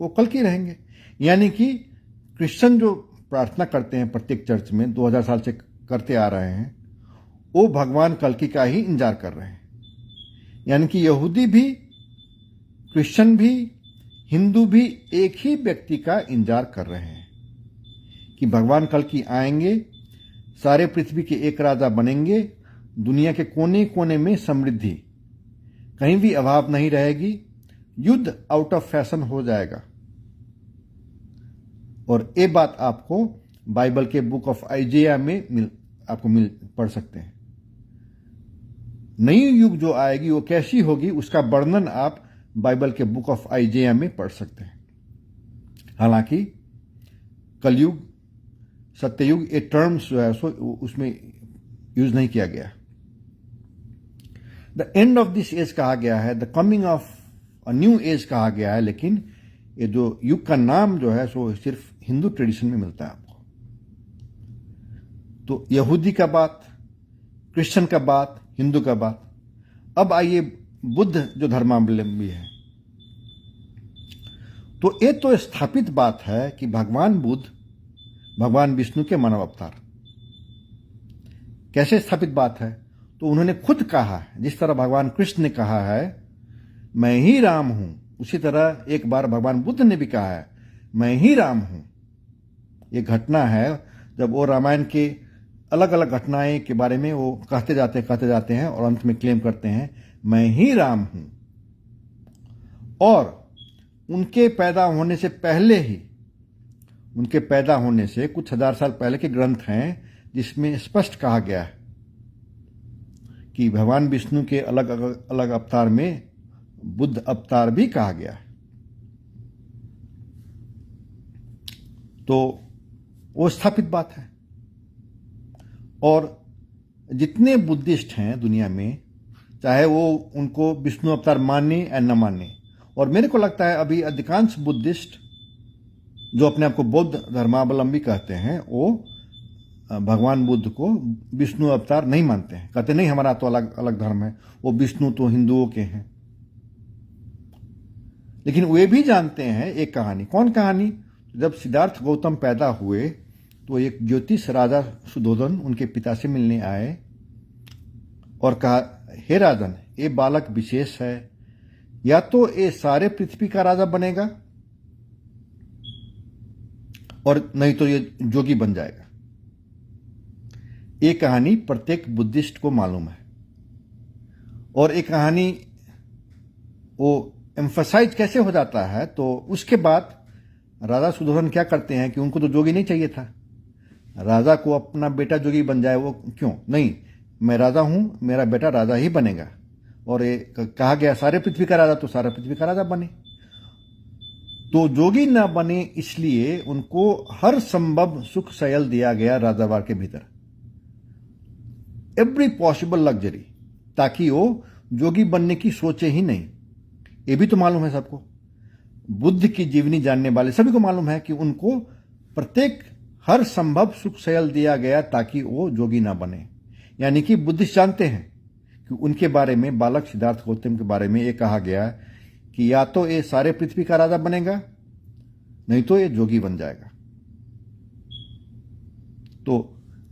वो कल्कि रहेंगे। यानी कि क्रिश्चियन जो प्रार्थना करते हैं प्रत्येक चर्च में 2000 साल से करते आ रहे हैं, वो भगवान कल्कि का ही इंतजार कर रहे हैं। यानी कि यहूदी भी, क्रिश्चियन भी, हिंदू भी एक ही व्यक्ति का इंतजार कर रहे हैं कि भगवान कल्कि आएंगे, सारे पृथ्वी के एक राजा बनेंगे, दुनिया के कोने कोने में समृद्धि, कहीं भी अभाव नहीं रहेगी, युद्ध आउट ऑफ फैशन हो जाएगा। और ये बात आपको बाइबल के बुक ऑफ आइजेया में पढ़ सकते हैं। नई युग जो आएगी वो कैसी होगी, उसका वर्णन आप बाइबल के बुक ऑफ आइजेया में पढ़ सकते हैं। हालांकि कलयुग, सत्ययुग, ये टर्म्स जो है सो उसमें यूज नहीं किया गया। The end of this age कहा गया है, the coming of a new age कहा गया है, लेकिन ये जो युग का नाम जो है सो सिर्फ हिंदू ट्रेडिशन में मिलता है आपको। तो यहूदी का बात, क्रिश्चियन का बात, हिंदू का बात। अब आइए बुद्ध जो धर्मावलंबी है, तो ये तो स्थापित बात है कि भगवान बुद्ध भगवान विष्णु के मानव अवतार। कैसे स्थापित बात है? तो उन्होंने खुद कहा है, जिस तरह भगवान कृष्ण ने कहा है, मैं ही राम हूं, उसी तरह एक बार भगवान बुद्ध ने भी कहा है, मैं ही राम हूं। ये घटना है जब वो रामायण के अलग अलग घटनाएं के बारे में वो कहते जाते हैं और अंत में क्लेम करते हैं, मैं ही राम हूं। और उनके पैदा होने से पहले ही, उनके पैदा होने से कुछ हजार साल पहले के ग्रंथ हैं जिसमें स्पष्ट कहा गया है कि भगवान विष्णु के अलग अलग अवतार में बुद्ध अवतार भी कहा गया है। तो वो स्थापित बात है। और जितने बुद्धिस्ट हैं दुनिया में, चाहे वो उनको विष्णु अवतार माने या न माने, और मेरे को लगता है अभी अधिकांश बुद्धिस्ट जो अपने आप को बौद्ध धर्मावलंबी कहते हैं, वो भगवान बुद्ध को विष्णु अवतार नहीं मानते हैं। कहते नहीं, हमारा तो अलग अलग धर्म है, वो विष्णु तो हिंदुओं के हैं। लेकिन वे भी जानते हैं एक कहानी। कौन कहानी? जब सिद्धार्थ गौतम पैदा हुए तो एक ज्योतिष राजा सुधोधन उनके पिता से मिलने आए और कहा, हे राजन, ये बालक विशेष है, या तो ये सारे पृथ्वी का राजा बनेगा और नहीं तो ये जोगी बन जाएगा। ये कहानी प्रत्येक बुद्धिस्ट को मालूम है। और ये कहानी वो एम्फसाइज कैसे हो जाता है, तो उसके बाद राजा सुधोधन क्या करते हैं कि उनको तो जोगी नहीं चाहिए था, राजा को अपना बेटा जोगी बन जाए। वो क्यों? नहीं, मैं राजा हूं, मेरा बेटा राजा ही बनेगा। और ये कहा गया सारे पृथ्वी का राजा, तो सारा पृथ्वी का राजा बने। तो जोगी ना बने इसलिए उनको हर संभव सुख सयल दिया गया राजावार के भीतर, एवरी पॉसिबल लग्जरी, ताकि वो जोगी बनने की सोचे ही नहीं। ये भी तो मालूम है सबको, बुद्ध की जीवनी जानने वाले सभी को मालूम है कि उनको प्रत्येक हर संभव सुख सयल दिया गया ताकि वो जोगी ना बने। यानी कि बुद्धिस्ट जानते हैं कि उनके बारे में, बालक सिद्धार्थ गौतम के बारे में ये कहा गया कि या तो ये सारे पृथ्वी का राजा बनेगा, नहीं तो ये जोगी बन जाएगा। तो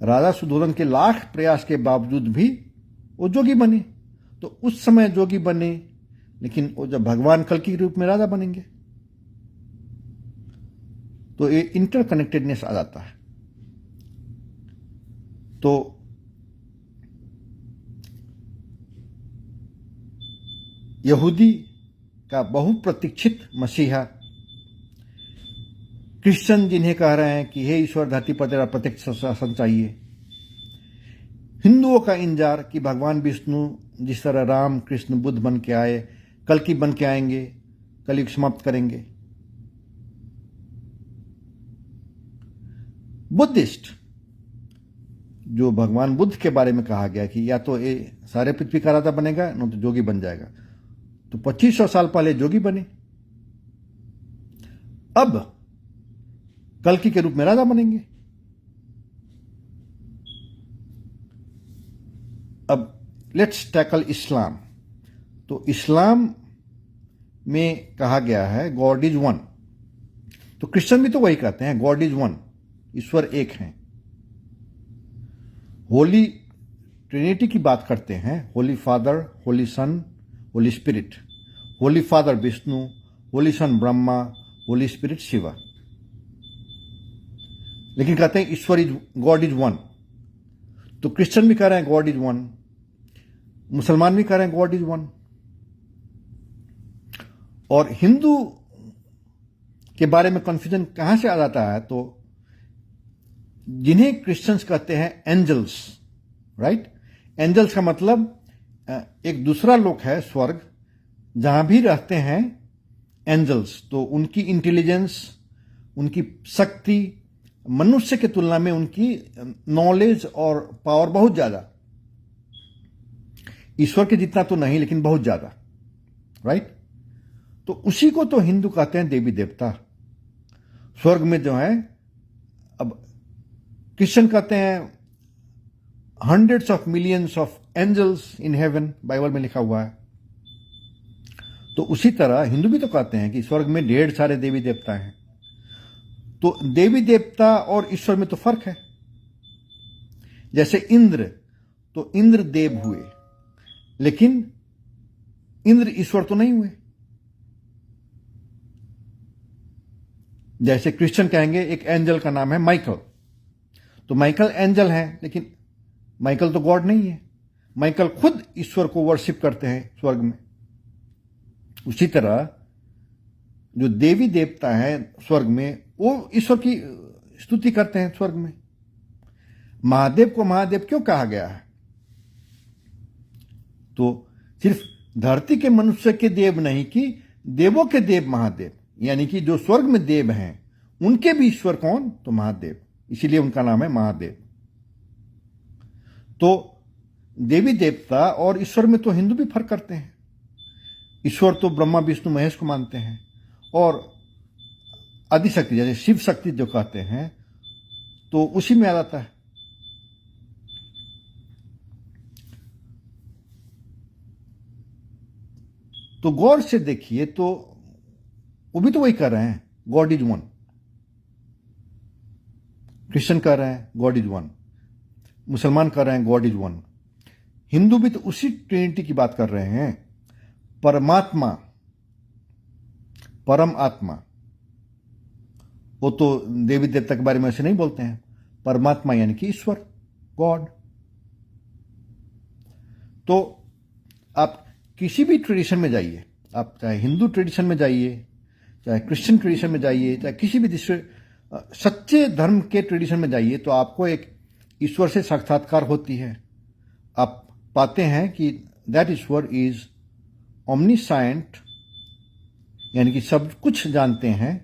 राजा सुधोधन के लाख प्रयास के बावजूद भी वो जोगी बने। तो उस समय जोगी बने, लेकिन वो जब भगवान कल्कि के रूप में राजा बनेंगे तो ये इंटरकनेक्टेडनेस आ जाता है। तो यहूदी का बहुप्रतीक्षित मसीहा, क्रिश्चियन जिन्हें कह रहे हैं कि हे ईश्वर, धरती पर तेरा प्रत्यक्ष शासन चाहिए, हिंदुओं का इंतजार कि भगवान विष्णु जिस तरह राम कृष्ण बुद्ध बन के आए, कल्कि बन के आएंगे, कलयुग समाप्त करेंगे। बुद्धिस्ट जो भगवान बुद्ध के बारे में कहा गया कि या तो ये सारे पृथ्वी का राजा बनेगा, न तो जोगी बन जाएगा, तो 2500 साल पहले जोगी बने, अब कल्कि के रूप में राजा बनेंगे। अब लेट्स टैकल इस्लाम। तो इस्लाम में कहा गया है गॉड इज वन। तो क्रिश्चियन भी तो वही कहते हैं, गॉड इज वन, ईश्वर एक हैं। होली ट्रिनिटी की बात करते हैं, Holi Father, Holy Son, Holy spirit. Holi father Vishnu, Holi सन ब्रह्मा, होली स्पिरिट शिवा। लेकिन कहते हैं ईश्वर इज, गॉड इज वन। तो क्रिश्चियन भी कह रहे हैं गॉड इज वन, मुसलमान भी कह रहे हैं गॉड इज वन। और हिंदू के बारे में कंफ्यूजन कहां से आ जाता है? तो जिन्हें क्रिश्चियंस कहते हैं एंजल्स, राइट? एंजल्स का मतलब एक दूसरा लोक है, स्वर्ग, जहां भी रहते हैं एंजल्स। तो उनकी इंटेलिजेंस, उनकी शक्ति मनुष्य की तुलना में, उनकी नॉलेज और पावर बहुत ज्यादा, ईश्वर के जितना तो नहीं लेकिन बहुत ज्यादा, राइट? तो उसी को तो हिंदू कहते हैं देवी देवता। स्वर्ग में जो है, अब क्रिश्चियन कहते हैं hundreds of millions of angels in heaven, Bible में लिखा हुआ है। तो उसी तरह हिंदू भी तो कहते हैं कि स्वर्ग में ढेर सारे देवी देवता हैं। तो देवी देवता और ईश्वर में तो फर्क है। जैसे इंद्र, तो इंद्र देव हुए, लेकिन इंद्र ईश्वर तो नहीं हुए। जैसे क्रिश्चियन कहेंगे एक एंजल का नाम है माइकल, तो माइकल एंजल है, लेकिन माइकल तो गॉड नहीं है। माइकल खुद ईश्वर को वर्शिप करते हैं स्वर्ग में। उसी तरह जो देवी देवता है स्वर्ग में, वो ईश्वर की स्तुति करते हैं स्वर्ग में। महादेव को महादेव क्यों कहा गया है? तो सिर्फ धरती के मनुष्य के देव नहीं कि देवों के देव महादेव, यानी कि जो स्वर्ग में देव हैं उनके भी ईश्वर कौन? तो महादेव, इसीलिए उनका नाम है महादेव। तो देवी देवता और ईश्वर में तो हिंदू भी फर्क करते हैं। ईश्वर तो ब्रह्मा विष्णु महेश को मानते हैं, और आदिशक्ति जैसे शिव शक्ति जो कहते हैं तो उसी में आ जाता है। तो गौर से देखिए तो वो भी तो वही कर रहे हैं, गॉड इज वन। क्रिश्चियन कह रहे हैं गॉड इज वन, मुसलमान कह रहे हैं गॉड इज वन, हिंदू भी तो उसी ट्रिनिटी की बात कर रहे हैं। परमात्मा, परम आत्मा, वो तो देवी देवता के बारे में ऐसे नहीं बोलते हैं। परमात्मा यानी कि ईश्वर, गॉड। तो आप किसी भी ट्रेडिशन में जाइए, आप चाहे हिंदू ट्रेडिशन में जाइए, चाहे क्रिश्चियन ट्रेडिशन में जाइए, चाहे किसी भी दूसरे सच्चे धर्म के ट्रेडिशन में जाइए, तो आपको एक ईश्वर से साक्षात्कार होती है। आप पाते हैं कि दैट ईश्वर इज ओमनीसाइंट, यानी कि सब कुछ जानते हैं।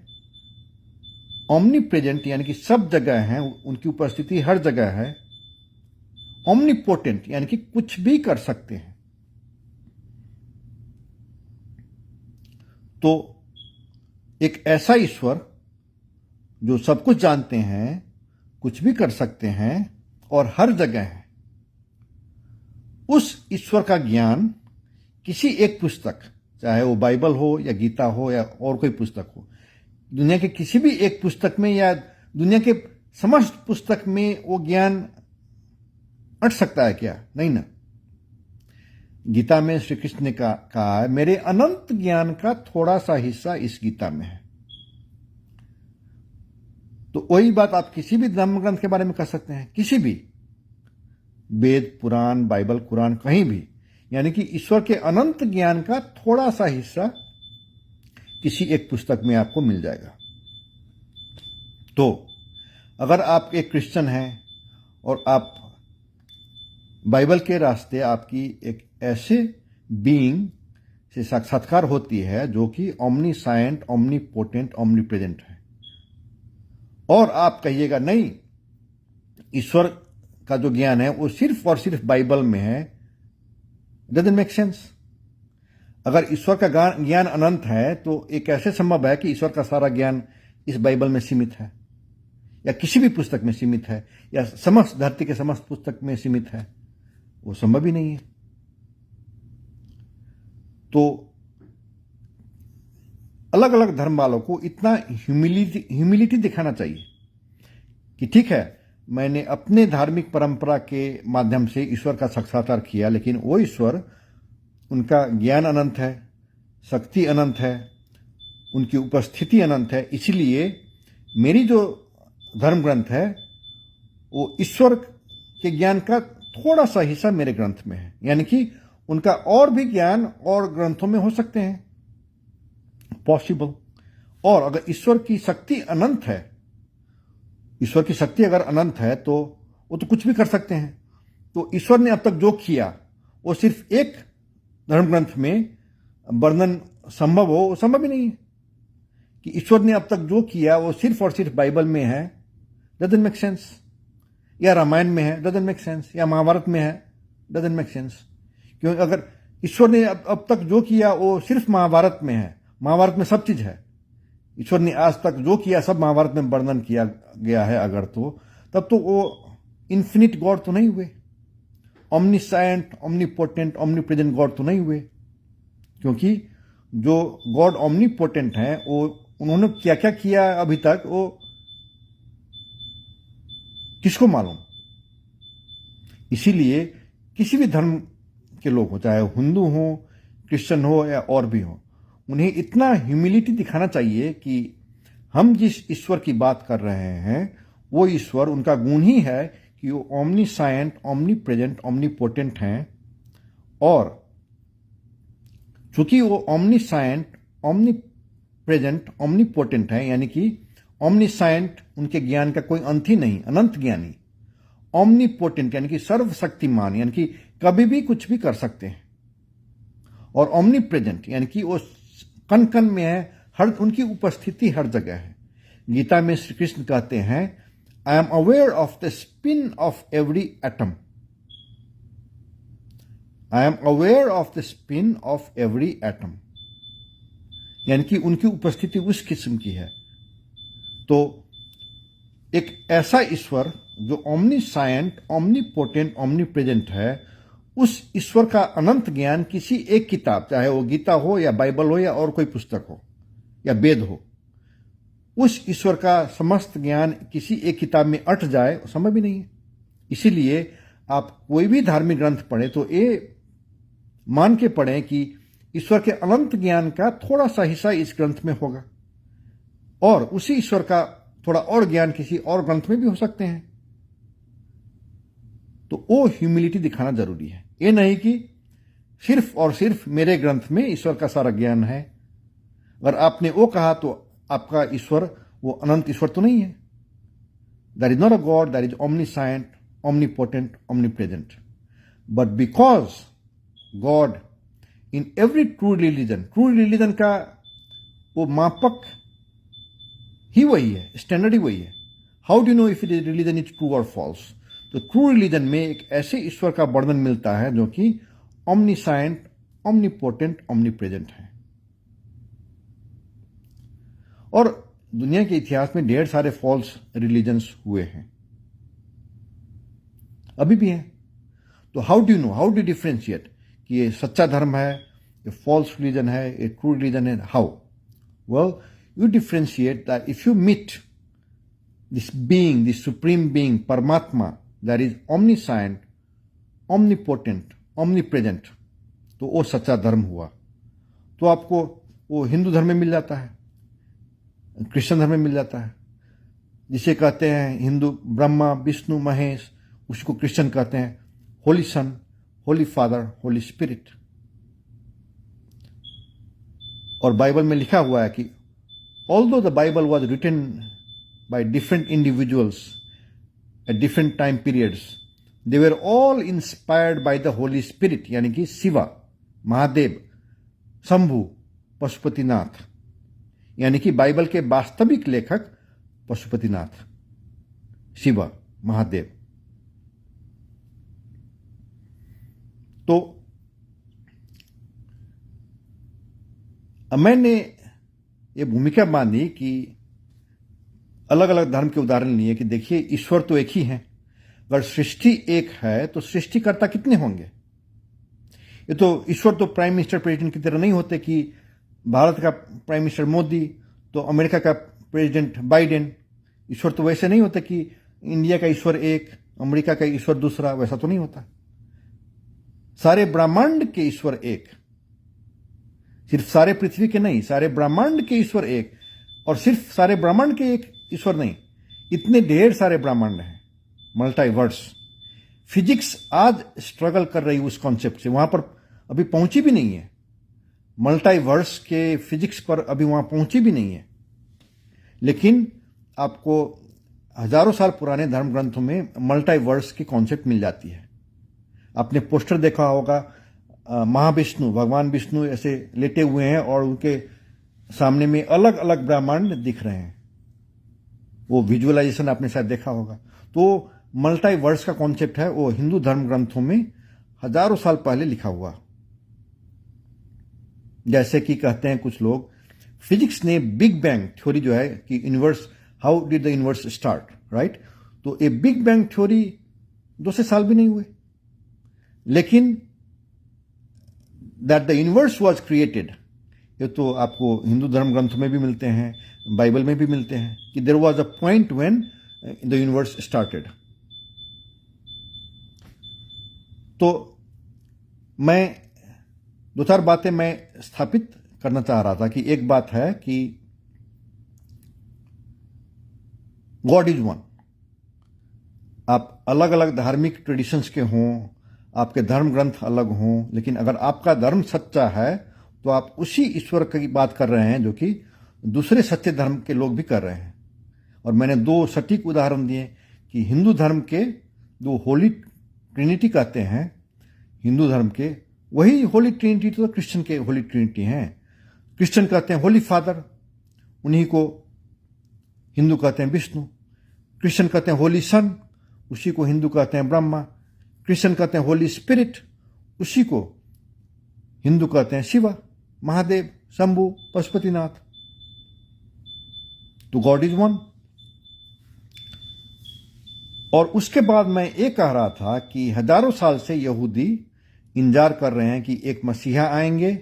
ओमनी प्रेजेंट यानी कि सब जगह हैं, उनकी उपस्थिति हर जगह है। ओमनीपोटेंट यानी कि कुछ भी कर सकते हैं। तो एक ऐसा ईश्वर जो सब कुछ जानते हैं, कुछ भी कर सकते हैं और हर जगह है, उस ईश्वर का ज्ञान किसी एक पुस्तक, चाहे वो बाइबल हो या गीता हो या और कोई पुस्तक हो, दुनिया के किसी भी एक पुस्तक में या दुनिया के समस्त पुस्तक में वो ज्ञान अट सकता है क्या? नहीं ना। गीता में श्री कृष्ण ने कहा है, मेरे अनंत ज्ञान का थोड़ा सा हिस्सा इस गीता में है। तो वही बात आप किसी भी धर्म ग्रंथ के बारे में कर सकते हैं, किसी भी वेद, पुराण, बाइबल, कुरान, कहीं भी, यानी कि ईश्वर के अनंत ज्ञान का थोड़ा सा हिस्सा किसी एक पुस्तक में आपको मिल जाएगा। तो अगर आप एक क्रिश्चियन हैं और आप बाइबल के रास्ते आपकी एक ऐसे बीइंग से साक्षात्कार होती है जो कि ओमनीसाइंट, ओमनीपोटेंट, ओमनीप्रेजेंट है, और आप कहिएगा नहीं, ईश्वर का जो ज्ञान है वो सिर्फ और सिर्फ बाइबल में है, डजंट मेक सेंस। अगर ईश्वर का ज्ञान अनंत है तो ये कैसे संभव है कि ईश्वर का सारा ज्ञान इस बाइबल में सीमित है, या किसी भी पुस्तक में सीमित है, या समस्त धरती के समस्त पुस्तक में सीमित है? वो संभव ही नहीं है। तो अलग अलग धर्म वालों को इतना ह्यूमिलिटी दिखाना चाहिए कि ठीक है, मैंने अपने धार्मिक परंपरा के माध्यम से ईश्वर का साक्षात्कार किया, लेकिन वो ईश्वर, उनका ज्ञान अनंत है, शक्ति अनंत है, उनकी उपस्थिति अनंत है, इसलिए मेरी जो धर्म ग्रंथ है वो ईश्वर के ज्ञान का थोड़ा सा हिस्सा मेरे ग्रंथ में है, यानी कि उनका और भी ज्ञान और ग्रंथों में हो सकते हैं, पॉसिबल। और अगर ईश्वर की शक्ति अनंत है, ईश्वर की शक्ति अगर अनंत है तो वो तो कुछ भी कर सकते हैं। तो ईश्वर ने अब तक जो किया वो सिर्फ एक धर्म ग्रंथ में वर्णन संभव हो, वो संभव ही नहीं है। कि ईश्वर ने अब तक जो किया वो सिर्फ और सिर्फ बाइबल में है, डजंट मेक सेंस। या रामायण में है, डजंट मेक सेंस। या महाभारत में है, डजंट मेक सेंस। क्योंकि अगर ईश्वर ने अब तक जो किया वो सिर्फ महाभारत में है, महाभारत में सब चीज है, ईश्वर ने आज तक जो किया सब महाभारत में वर्णन किया गया है, अगर तो तब तो वो इन्फिनिट गॉड तो नहीं हुए, ओमनीसाइंट, ओमनीपोटेंट, ओमनीप्रेजेंट गॉड तो नहीं हुए। क्योंकि जो गॉड ओमनीपोटेंट हैं वो उन्होंने क्या क्या किया अभी तक, वो किसको मालूम। इसीलिए किसी भी धर्म के लोग हो, चाहे हिंदू हो, क्रिश्चियन हो या और भी हो, उन्हें इतना ह्यूमिलिटी दिखाना चाहिए कि हम जिस ईश्वर की बात कर रहे हैं वो ईश्वर, उनका गुण ही है कि वो ओमनीसाइंट, ओमनी प्रेजेंट, ओमनीपोटेंट हैं। और चूंकि वो ओमनीसाइंट, ओमनी प्रेजेंट, ओमनीपोटेंट है, यानी कि ओमनीसाइंट उनके ज्ञान का कोई अंत ही नहीं, अनंत ज्ञानी। ओमनीपोटेंट यानी कि सर्वशक्तिमान, यानी कि कभी भी कुछ भी कर सकते हैं। और ओमनी प्रेजेंट यानी कि वो कण कण में है, हर उनकी उपस्थिति हर जगह है। गीता में श्री कृष्ण कहते हैं, I am aware of the spin off every atom. I am aware of the spin off every atom, यानी कि उनकी उपस्थिति उस किस्म की है। तो एक ऐसा ईश्वर जो ओमनीसाइंट, ओमनीपोटेंट, ओमनीप्रेजेंट है, उस ईश्वर का अनंत ज्ञान किसी एक किताब, चाहे वो गीता हो या बाइबल हो या और कोई पुस्तक हो या वेद हो, उस ईश्वर का समस्त ज्ञान किसी एक किताब में अट जाए, संभव भी नहीं है। इसीलिए आप कोई भी धार्मिक ग्रंथ पढ़ें तो ये मान के पढ़ें कि ईश्वर के अनंत ज्ञान का थोड़ा सा हिस्सा इस ग्रंथ में होगा, और उसी ईश्वर का थोड़ा और ज्ञान किसी और ग्रंथ में भी हो सकते हैं। तो वो ह्यूमिलिटी दिखाना जरूरी है। ये नहीं कि सिर्फ और सिर्फ मेरे ग्रंथ में ईश्वर का सारा ज्ञान है। अगर आपने वो कहा तो आपका ईश्वर वो अनंत ईश्वर तो नहीं है। That is not a God that is ओमनीसाइंट, omnipotent, omnipresent, but because God in every true religion का वो मापक ही वही है, स्टैंडर्ड ही वही है। How do know if it is religion is true और फॉल्स? तो ट्रू रिलीजन में एक ऐसे ईश्वर का वर्णन मिलता है जो कि ओमनीसाइंट, ओमनीपोटेंट, ओमनीप्रेजेंट है। और दुनिया के इतिहास में ढेर सारे फॉल्स रिलीजन्स हुए हैं, अभी भी हैं। तो how do know, how do differentiate कि ये सच्चा धर्म है, ये फॉल्स रिलीजन है, ये ट्रू रिलीजन है? How? Well, you differentiate that if you meet this being, this supreme being, Paramatma, that is omniscient, omnipotent, omnipresent, तो वो सच्चा धर्म हुआ। तो आपको वो हिंदू धर्म में मिल जाता है, क्रिश्चियन धर्म में मिल जाता है। जिसे कहते हैं हिंदू ब्रह्मा, विष्णु, महेश, उसको क्रिश्चियन कहते हैं Holi Son, Holi Father, Holi spirit. और बाइबल में लिखा हुआ है कि although the Bible was written by different individuals at different time periods, they were all inspired by the Holy Spirit, यानी कि शिवा, महादेव, शंभु, पशुपतिनाथ। यानी कि बाइबल के वास्तविक लेखक पशुपतिनाथ, शिवा, महादेव। तो मैंने ये भूमिका बांधी कि अलग अलग धर्म के उदाहरण लिए कि देखिए ईश्वर तो एक ही है। अगर सृष्टि एक है तो सृष्टिकर्ता कितने होंगे? ये तो ईश्वर तो प्राइम मिनिस्टर, प्रेसिडेंट की तरह नहीं होते कि भारत का प्राइम मिनिस्टर मोदी तो अमेरिका का प्रेसिडेंट बाइडेन। ईश्वर तो वैसे नहीं होता कि इंडिया का ईश्वर एक, अमेरिका का ईश्वर दूसरा, वैसा तो नहीं होता। सारे ब्रह्मांड के ईश्वर एक, सिर्फ सारे पृथ्वी के नहीं, सारे ब्रह्मांड के ईश्वर एक। और सिर्फ सारे ब्रह्मांड के एक ईश्वर नहीं, इतने ढेर सारे ब्रह्मांड हैं, मल्टीवर्स। फिजिक्स आज स्ट्रगल कर रही उस कॉन्सेप्ट से, वहां पर अभी पहुंची भी नहीं है। मल्टीवर्स के फिजिक्स पर अभी वहां पहुंची भी नहीं है। लेकिन आपको हजारों साल पुराने धर्म ग्रंथों में मल्टीवर्स की कॉन्सेप्ट मिल जाती है। आपने पोस्टर देखा होगा, महाविष्णु, भगवान विष्णु ऐसे लेटे हुए हैं और उनके सामने में अलग अलग ब्रह्मांड दिख रहे हैं। वो विजुअलाइजेशन आपने शायद देखा होगा। तो मल्टीवर्स का कॉन्सेप्ट है, वो हिंदू धर्म ग्रंथों में हजारों साल पहले लिखा हुआ। जैसे कि कहते हैं कुछ लोग, फिजिक्स ने बिग बैंग थ्योरी जो है कि universe, how did the universe start, right? तो ये बिग बैंग थ्योरी 200 साल भी नहीं हुए, लेकिन that the universe was created, ये तो आपको हिंदू धर्म ग्रंथों में भी मिलते हैं, बाइबल में भी मिलते हैं कि there was a point when the universe started. तो मैं दो चार बातें मैं स्थापित करना चाह रहा था कि एक बात है कि गॉड इज वन। आप अलग अलग धार्मिक ट्रेडिशंस के हों, आपके धर्म ग्रंथ अलग हों, लेकिन अगर आपका धर्म सच्चा है तो आप उसी ईश्वर की बात कर रहे हैं जो कि दूसरे सच्चे धर्म के लोग भी कर रहे हैं। और मैंने दो सटीक उदाहरण दिए कि हिंदू धर्म के दो होली ट्रिनिटी कहते हैं, हिंदू धर्म के वही होली ट्रिनिटी तो क्रिश्चियन के होली ट्रिनिटी हैं। क्रिश्चियन कहते हैं होली फादर, उन्हीं को हिंदू कहते हैं विष्णु। क्रिश्चियन कहते हैं होली सन, उसी को हिंदू कहते हैं ब्रह्मा। क्रिश्चियन कहते हैं होली स्पिरिट, उसी को हिंदू कहते हैं शिवा, महादेव, शंभु, पशुपतिनाथ। तो गॉड इज वन। और उसके बाद मैं ये कह रहा था कि हजारों साल से यहूदी इंतजार कर रहे हैं कि एक मसीहा आएंगे,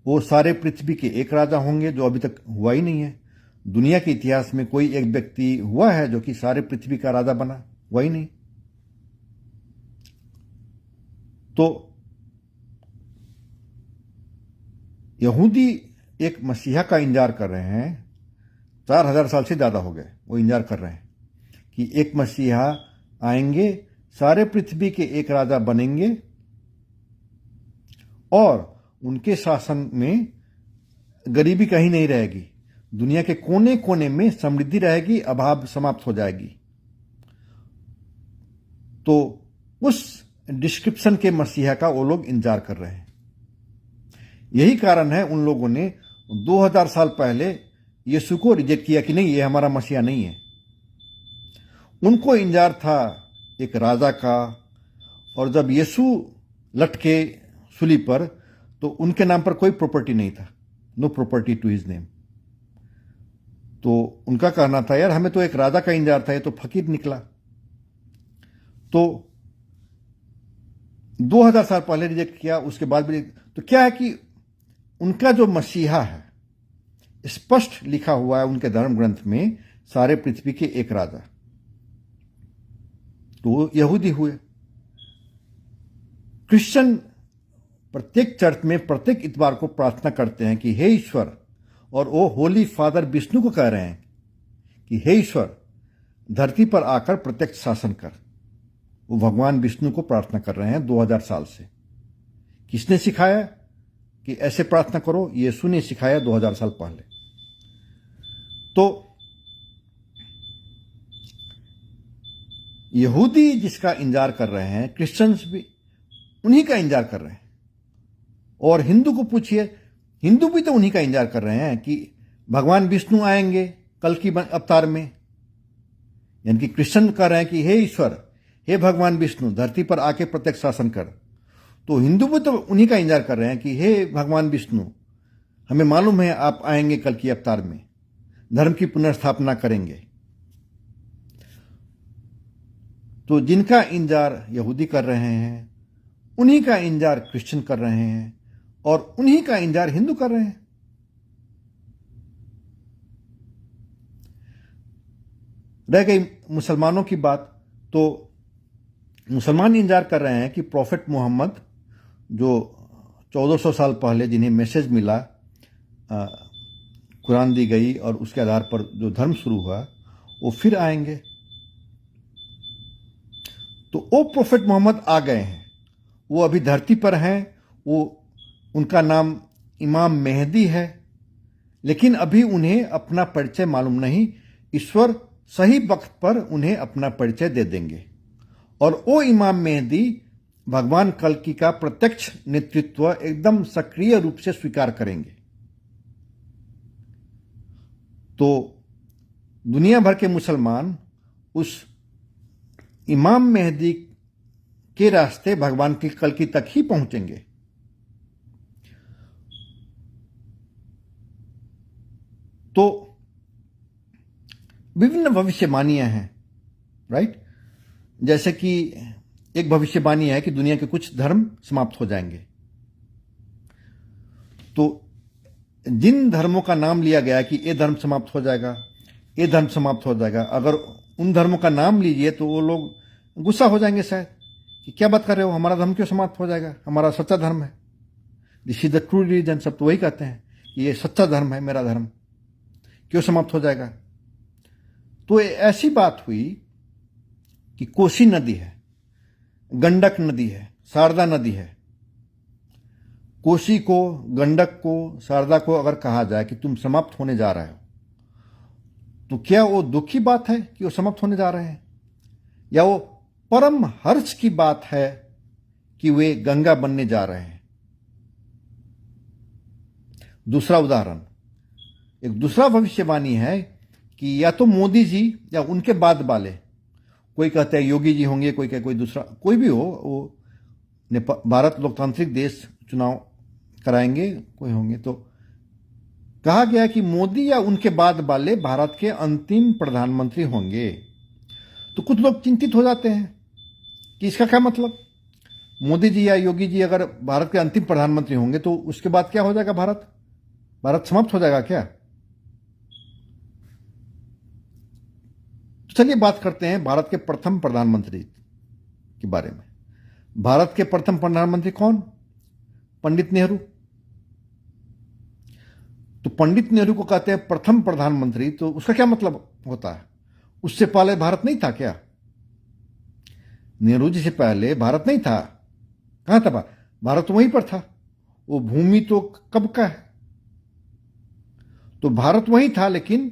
वो सारे पृथ्वी के एक राजा होंगे, जो अभी तक हुआ ही नहीं है। दुनिया के इतिहास में कोई एक व्यक्ति हुआ है जो कि सारे पृथ्वी का राजा बना? हुआ ही नहीं। तो यहूदी एक मसीहा का इंतजार कर रहे हैं, 4000 साल से ज्यादा हो गए वो इंतजार कर रहे हैं कि एक मसीहा आएंगे, सारे पृथ्वी के एक राजा बनेंगे और उनके शासन में गरीबी कहीं नहीं रहेगी, दुनिया के कोने कोने में समृद्धि रहेगी, अभाव समाप्त हो जाएगी। तो उस डिस्क्रिप्शन के मसीहा का वो लोग इंतजार कर रहे हैं। यही कारण है उन लोगों ने 2000 साल पहले यीशु को रिजेक्ट किया कि नहीं, ये हमारा मसीहा नहीं है। उनको इंतजार था एक राजा का, और जब यीशु लटके सूली पर तो उनके नाम पर कोई प्रॉपर्टी नहीं था, no property to his name. तो उनका कहना था यार हमें तो एक राजा का इंतजार था, ये तो फकीर निकला। तो 2000 साल पहले रिजेक्ट किया, उसके बाद भी। तो क्या है कि उनका जो मसीहा है, स्पष्ट लिखा हुआ है उनके धर्म ग्रंथ में, सारे पृथ्वी के एक राजा। तो वो यहूदी हुए। क्रिश्चियन प्रत्येक चर्च में प्रत्येक इतवार को प्रार्थना करते हैं कि हे ईश्वर, और वो होली फादर विष्णु को कह रहे हैं कि हे ईश्वर, धरती पर आकर प्रत्यक्ष शासन कर। वो भगवान विष्णु को प्रार्थना कर रहे हैं 2000 साल से। किसने सिखाया कि ऐसे प्रार्थना करो? यीशु ने सिखाया 2000 साल पहले। तो यहूदी जिसका इंतजार कर रहे हैं, क्रिश्चियंस भी उन्हीं का इंतजार कर रहे हैं। और हिंदू को पूछिए, हिंदू भी तो उन्हीं का इंतजार कर रहे हैं कि भगवान विष्णु आएंगे कल की अवतार में। यानी कि क्रिश्चियन कह रहे हैं कि हे ईश्वर, हे भगवान विष्णु, धरती पर आके प्रत्यक्ष शासन कर। तो हिंदू भी तो उन्हीं का इंतजार कर रहे हैं कि हे भगवान विष्णु, हमें मालूम है आप आएंगे कल की अवतार में, धर्म की पुनर्स्थापना करेंगे। तो जिनका इंतजार यहूदी कर रहे हैं, उन्हीं का इंतजार क्रिश्चियन कर रहे हैं, और उन्हीं का इंतजार हिंदू कर रहे हैं। रह गई मुसलमानों की बात, तो मुसलमान इंतजार कर रहे हैं कि प्रॉफेट मोहम्मद, जो 1400 साल पहले जिन्हें मैसेज मिला, कुरान दी गई और उसके आधार पर जो धर्म शुरू हुआ, वो फिर आएंगे। तो वो प्रॉफेट मोहम्मद आ गए हैं, वो अभी धरती पर हैं। वो उनका नाम इमाम मेहदी है, लेकिन अभी उन्हें अपना परिचय मालूम नहीं। ईश्वर सही वक्त पर उन्हें अपना परिचय दे देंगे, और वो इमाम मेहदी भगवान कल्कि का प्रत्यक्ष नेतृत्व एकदम सक्रिय रूप से स्वीकार करेंगे। तो दुनिया भर के मुसलमान उस इमाम मेहदी के रास्ते भगवान की कल्कि तक ही पहुंचेंगे। तो विभिन्न भविष्यवाणियां हैं, राइट। जैसे कि एक भविष्यवाणी है कि दुनिया के कुछ धर्म समाप्त हो जाएंगे। तो जिन धर्मों का नाम लिया गया कि ये धर्म समाप्त हो जाएगा, ये धर्म समाप्त हो जाएगा, अगर उन धर्मों का नाम लीजिए तो वो लोग गुस्सा हो जाएंगे शायद कि क्या बात कर रहे हो, हमारा धर्म क्यों समाप्त हो जाएगा, हमारा सच्चा धर्म है, this is the true religion. सब तो वही कहते हैं कि ये सच्चा धर्म है, मेरा धर्म क्यों समाप्त हो जाएगा। तो ऐसी बात हुई कि कोसी नदी है, गंडक नदी है, शारदा नदी है। कोसी को, गंडक को, शारदा को अगर कहा जाए कि तुम समाप्त होने जा रहे हो, तो क्या वो दुख की बात है कि वो समाप्त होने जा रहे हैं, या वो परम हर्ष की बात है कि वे गंगा बनने जा रहे हैं? दूसरा उदाहरण, एक दूसरा भविष्यवाणी है कि या तो मोदी जी या उनके बाद वाले, कोई कहते हैं योगी जी होंगे, कोई कहते कोई दूसरा, कोई भी हो, वो भारत लोकतांत्रिक देश, चुनाव कराएंगे, कोई होंगे, तो कहा गया कि मोदी या उनके बाद वाले भारत के अंतिम प्रधानमंत्री होंगे। तो कुछ लोग चिंतित हो जाते हैं कि इसका क्या मतलब, मोदी जी या योगी जी अगर भारत के अंतिम प्रधानमंत्री होंगे तो उसके बाद क्या हो जाएगा, भारत समाप्त हो जाएगा क्या? तो चलिए बात करते हैं भारत के प्रथम प्रधानमंत्री के बारे में। भारत के प्रथम प्रधानमंत्री कौन? पंडित नेहरू। तो पंडित नेहरू को कहते हैं प्रथम प्रधानमंत्री, तो उसका क्या मतलब होता है? उससे पहले भारत नहीं था क्या? नेहरू जी से पहले भारत नहीं था? कहां था भारत? तो वहीं पर था। वो भूमि तो कब का है, तो भारत वहीं था, लेकिन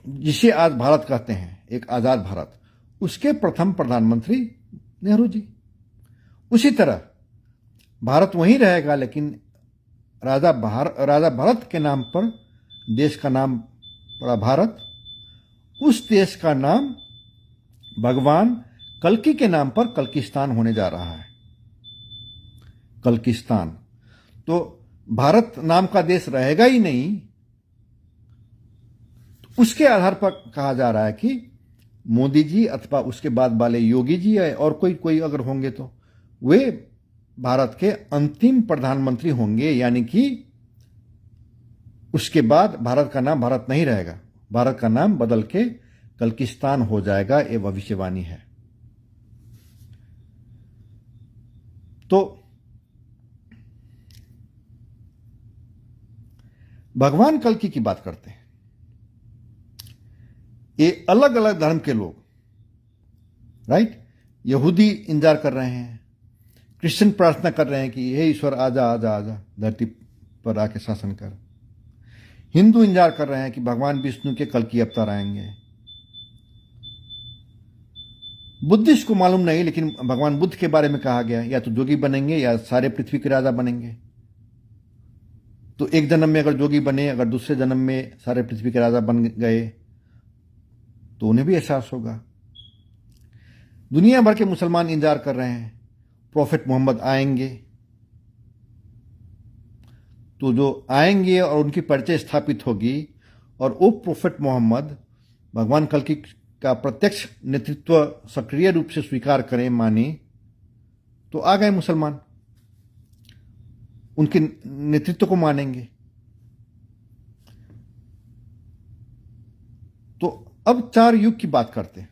जिसे आज भारत कहते हैं, एक आजाद भारत, उसके प्रथम प्रधानमंत्री नेहरू जी। उसी तरह भारत वहीं रहेगा, लेकिन राजा भरत के नाम पर देश का नाम पड़ा भारत। उस देश का नाम भगवान कल्कि के नाम पर कल्किस्तान होने जा रहा है। कल्किस्तान। तो भारत नाम का देश रहेगा ही नहीं। तो उसके आधार पर कहा जा रहा है कि मोदी जी अथवा उसके बाद वाले योगी जी और कोई अगर होंगे तो वे भारत के अंतिम प्रधानमंत्री होंगे, यानी कि उसके बाद भारत का नाम भारत नहीं रहेगा, भारत का नाम बदल के कल्किस्तान हो जाएगा। ये भविष्यवाणी है। तो भगवान कल्कि की बात करते हैं। ये अलग अलग धर्म के लोग, राइट, यहूदी इंतजार कर रहे हैं, क्रिश्चियन प्रार्थना कर रहे हैं कि हे ईश्वर आजा आजा आजा, धरती पर आके शासन कर। हिंदू इंतजार कर रहे हैं कि भगवान विष्णु के कल्कि अवतार आएंगे। बुद्धिस्ट को मालूम नहीं, लेकिन भगवान बुद्ध के बारे में कहा गया या तो जोगी बनेंगे या सारे पृथ्वी के राजा बनेंगे। तो एक जन्म में अगर जोगी बने, अगर दूसरे जन्म में सारे पृथ्वी के राजा बन गए, तो उन्हें भी एहसास होगा। दुनिया भर के मुसलमान इंतजार कर रहे हैं, प्रॉफिट मोहम्मद आएंगे। तो जो आएंगे और उनकी परिचय स्थापित होगी, और वो प्रॉफिट मोहम्मद भगवान कल्कि का प्रत्यक्ष नेतृत्व सक्रिय रूप से स्वीकार करें, माने, तो आ गए मुसलमान, उनके नेतृत्व को मानेंगे। तो अब 4 युग की बात करते हैं।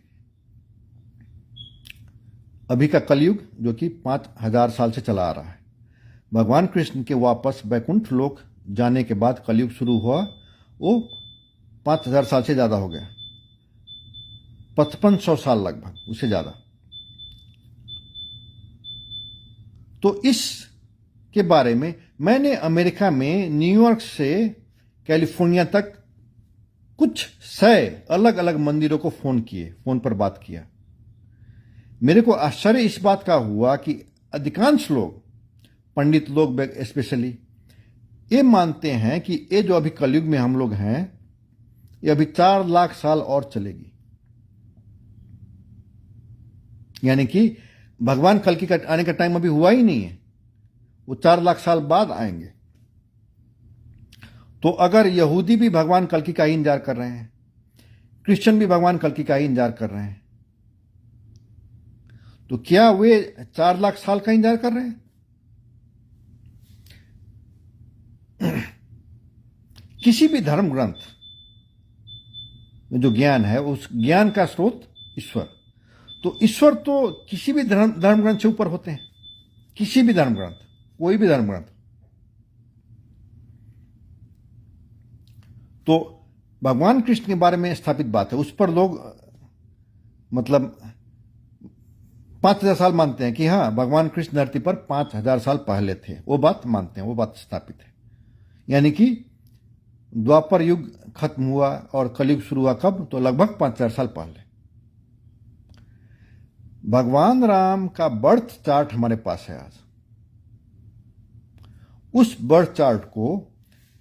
अभी का कलयुग जो कि 5000 साल से चला आ रहा है। भगवान कृष्ण के वापस बैकुंठ लोक जाने के बाद कलयुग शुरू हुआ, वो 5000 साल से ज्यादा हो गया, 5500 साल लगभग, उससे ज्यादा। तो इस के बारे में मैंने अमेरिका में न्यूयॉर्क से कैलिफोर्निया तक कुछ 100 अलग अलग मंदिरों को फोन पर बात किया। मेरे को आश्चर्य इस बात का हुआ कि अधिकांश लोग, पंडित लोग स्पेशली, ये मानते हैं कि ये जो अभी कलयुग में हम लोग हैं, ये अभी 4 लाख साल और चलेगी। यानी कि भगवान कल्कि का आने का टाइम अभी हुआ ही नहीं है, वो 4 लाख साल बाद आएंगे। तो अगर यहूदी भी भगवान कल्कि का ही इंतजार कर रहे हैं, क्रिश्चियन भी भगवान कल्कि का ही इंतजार कर रहे हैं, तो क्या वे 4 लाख साल का इंतजार कर रहे हैं? किसी भी धर्म ग्रंथ में जो ज्ञान है, उस ज्ञान का स्रोत ईश्वर। तो ईश्वर तो किसी भी धर्म ग्रंथ से ऊपर होते हैं। किसी भी धर्म ग्रंथ, कोई भी धर्म ग्रंथ। तो भगवान कृष्ण के बारे में स्थापित बात है, उस पर लोग मतलब 5,000 साल मानते हैं कि हाँ भगवान कृष्ण धरती पर 5,000 साल पहले थे, वो बात मानते हैं, वो बात स्थापित है। यानी कि द्वापर युग खत्म हुआ और कलयुग शुरू हुआ कब, तो लगभग 5,000 साल पहले। भगवान राम का बर्थ चार्ट हमारे पास है आज। उस बर्थ चार्ट को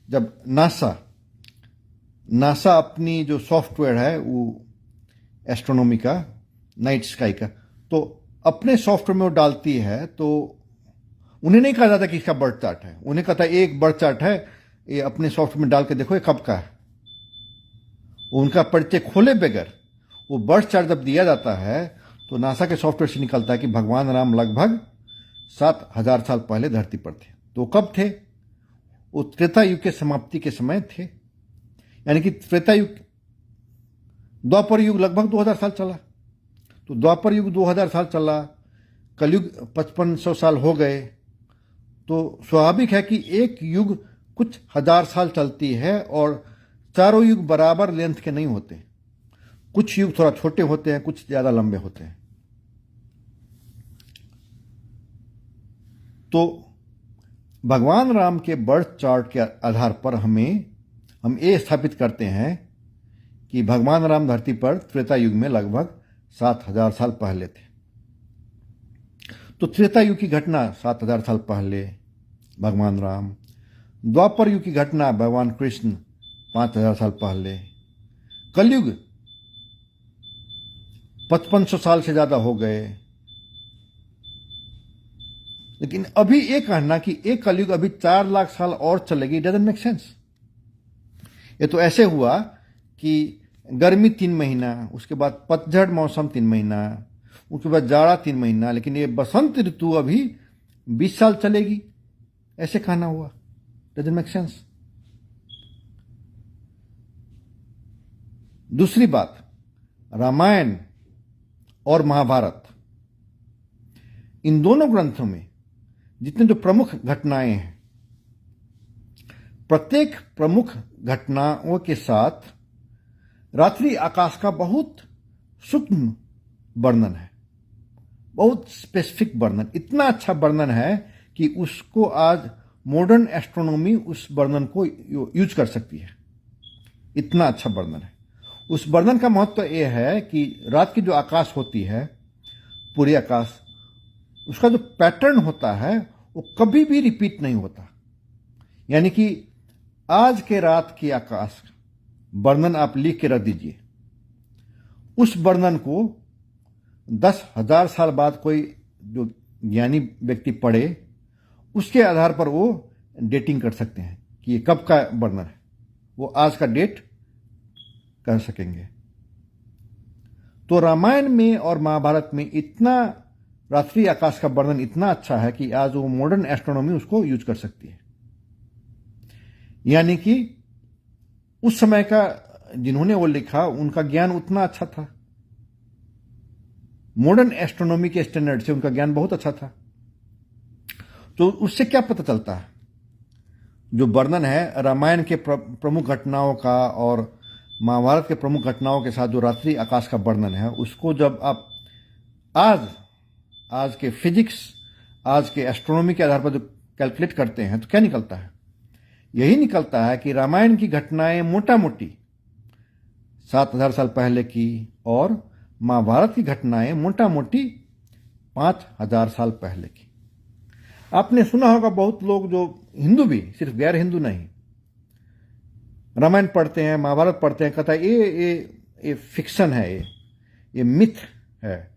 जब नासा अपनी जो सॉफ्टवेयर है वो एस्ट्रोनॉमी का, नाइट स्काई का, तो अपने सॉफ्टवेयर में वो डालती है, तो उन्हें नहीं कहा जाता कि इसका बर्थ चार्ट है, उन्हें कहता है एक बर्थ चार्ट है, ये अपने सॉफ्टवेयर में डाल के देखो ये कब का है। उनका परिचय खोले बगैर वो बर्थ चार्ट जब दिया जाता है तो नासा के सॉफ्टवेयर से निकलता है कि भगवान राम लगभग 7,000 साल पहले धरती पर थे। तो कब थे, वो त्रेता युग के समाप्ति के समय थे। यानी कि त्रेता युग, द्वापर युग लगभग 2,000 साल चला, तो द्वापर युग 2,000 साल चला, कलयुग 5500 साल हो गए, तो स्वाभाविक है कि एक युग कुछ हजार साल चलती है और चारों युग बराबर लेंथ के नहीं होते, कुछ युग थोड़ा छोटे होते हैं, कुछ ज्यादा लंबे होते हैं। तो भगवान राम के बर्थ चार्ट के आधार पर हम ये स्थापित करते हैं कि भगवान राम धरती पर त्रेता युग में लगभग 7,000 साल पहले थे। तो त्रेता युग की घटना 7,000 साल पहले भगवान राम, द्वापर युग की घटना भगवान कृष्ण 5,000 साल पहले, कलयुग 5500 साल से ज्यादा हो गए। लेकिन अभी ये कहना कि एक कलयुग अभी 4 लाख साल और चलेगी, डजंट मेक सेंस। ये तो ऐसे हुआ कि गर्मी 3 महीना, उसके बाद पतझड़ मौसम 3 महीना, उसके बाद जाड़ा 3 महीना, लेकिन ये बसंत ऋतु अभी 20 साल चलेगी, ऐसे कहना हुआ, डजंट मेक सेंस। दूसरी बात, रामायण और महाभारत, इन दोनों ग्रंथों में जितने जो प्रमुख घटनाएं हैं, प्रत्येक प्रमुख घटनाओं के साथ रात्रि आकाश का बहुत सूक्ष्म वर्णन है, बहुत स्पेसिफिक वर्णन, इतना अच्छा वर्णन है कि उसको आज मॉडर्न एस्ट्रोनॉमी उस वर्णन को यूज कर सकती है, इतना अच्छा वर्णन है। उस वर्णन का महत्व यह है कि रात की जो आकाश होती है, पूरी आकाश, उसका जो पैटर्न होता है वो कभी भी रिपीट नहीं होता। यानी कि आज के रात की आकाश वर्णन आप लिख के रख दीजिए, उस वर्णन को 10,000 साल बाद कोई जो ज्ञानी व्यक्ति पढ़े, उसके आधार पर वो डेटिंग कर सकते हैं कि ये कब का वर्णन है, वो आज का डेट कर सकेंगे। तो रामायण में और महाभारत में इतना रात्रि आकाश का वर्णन इतना अच्छा है कि आज वो मॉडर्न एस्ट्रोनॉमी उसको यूज कर सकती है। यानी कि उस समय का जिन्होंने वो लिखा उनका ज्ञान उतना अच्छा था, मॉडर्न एस्ट्रोनॉमी के स्टैंडर्ड से उनका ज्ञान बहुत अच्छा था। तो उससे क्या पता चलता है, जो वर्णन है रामायण के प्रमुख घटनाओं का और महाभारत के प्रमुख घटनाओं के साथ जो रात्रि आकाश का वर्णन है, उसको जब आप आज के फिजिक्स, आज के एस्ट्रोनॉमी के आधार पर जो कैलकुलेट करते हैं, तो क्या निकलता है, यही निकलता है कि रामायण की घटनाएं मोटा मोटी 7,000 साल पहले की और महाभारत की घटनाएं मोटा मोटी 5,000 साल पहले की। आपने सुना होगा बहुत लोग जो हिंदू भी, सिर्फ गैर हिंदू नहीं, रामायण पढ़ते हैं, महाभारत पढ़ते हैं, कहता है ये फिक्शन है, ये मिथ है,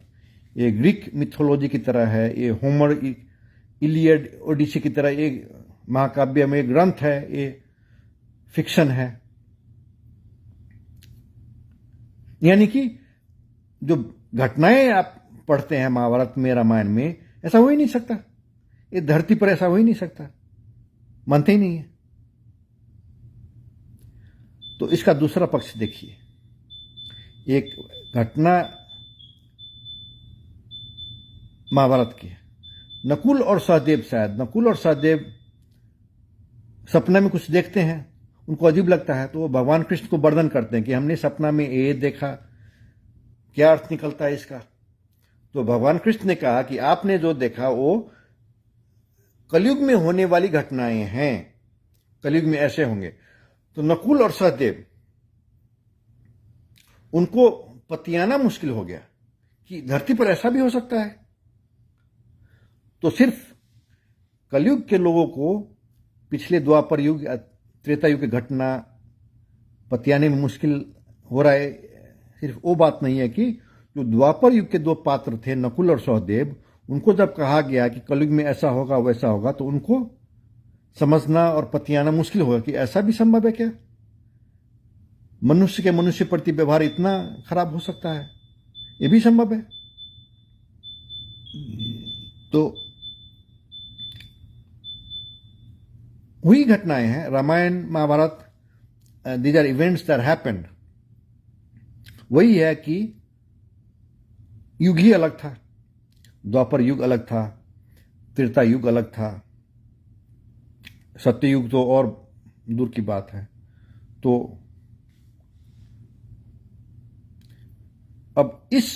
ये ग्रीक मिथोलॉजी की तरह है, ये होमर इलियड ओडिसी की तरह ये महाकाव्य में एक ग्रंथ है, ये फिक्शन है। यानी कि जो घटनाएं आप पढ़ते हैं महाभारत में, रामायण में, ऐसा हो ही नहीं सकता, ये धरती पर ऐसा हो ही नहीं सकता, मानते ही नहीं है। तो इसका दूसरा पक्ष देखिए, एक घटना महाभारत की है, नकुल और सहदेव, शायद नकुल और सहदेव सपने में कुछ देखते हैं, उनको अजीब लगता है, तो वो भगवान कृष्ण को वर्णन करते हैं कि हमने सपना में ये देखा, क्या अर्थ निकलता है इसका। तो भगवान कृष्ण ने कहा कि आपने जो देखा वो कलयुग में होने वाली घटनाएं हैं, कलयुग में ऐसे होंगे। तो नकुल और सहदेव, उनको पतियाना मुश्किल हो गया कि धरती पर ऐसा भी हो सकता है। तो सिर्फ कलयुग के लोगों को पिछले द्वापर युग या त्रेता युग की घटना पतियाने में मुश्किल हो रहा है। सिर्फ वो बात नहीं है कि जो द्वापर युग के दो पात्र थे नकुल और सहदेव, उनको जब कहा गया कि कलयुग में ऐसा होगा वैसा होगा, तो उनको समझना और पतियाना मुश्किल होगा कि ऐसा भी संभव है क्या, मनुष्य के मनुष्य प्रति व्यवहार इतना खराब हो सकता है, ये भी संभव है। तो वही घटनाएं हैं Ramayana Mahabharata, these are events that happened. वही है कि युग ही अलग था, द्वापर युग अलग था, त्रेता युग अलग था, सत्य युग तो और दूर की बात है। तो अब इस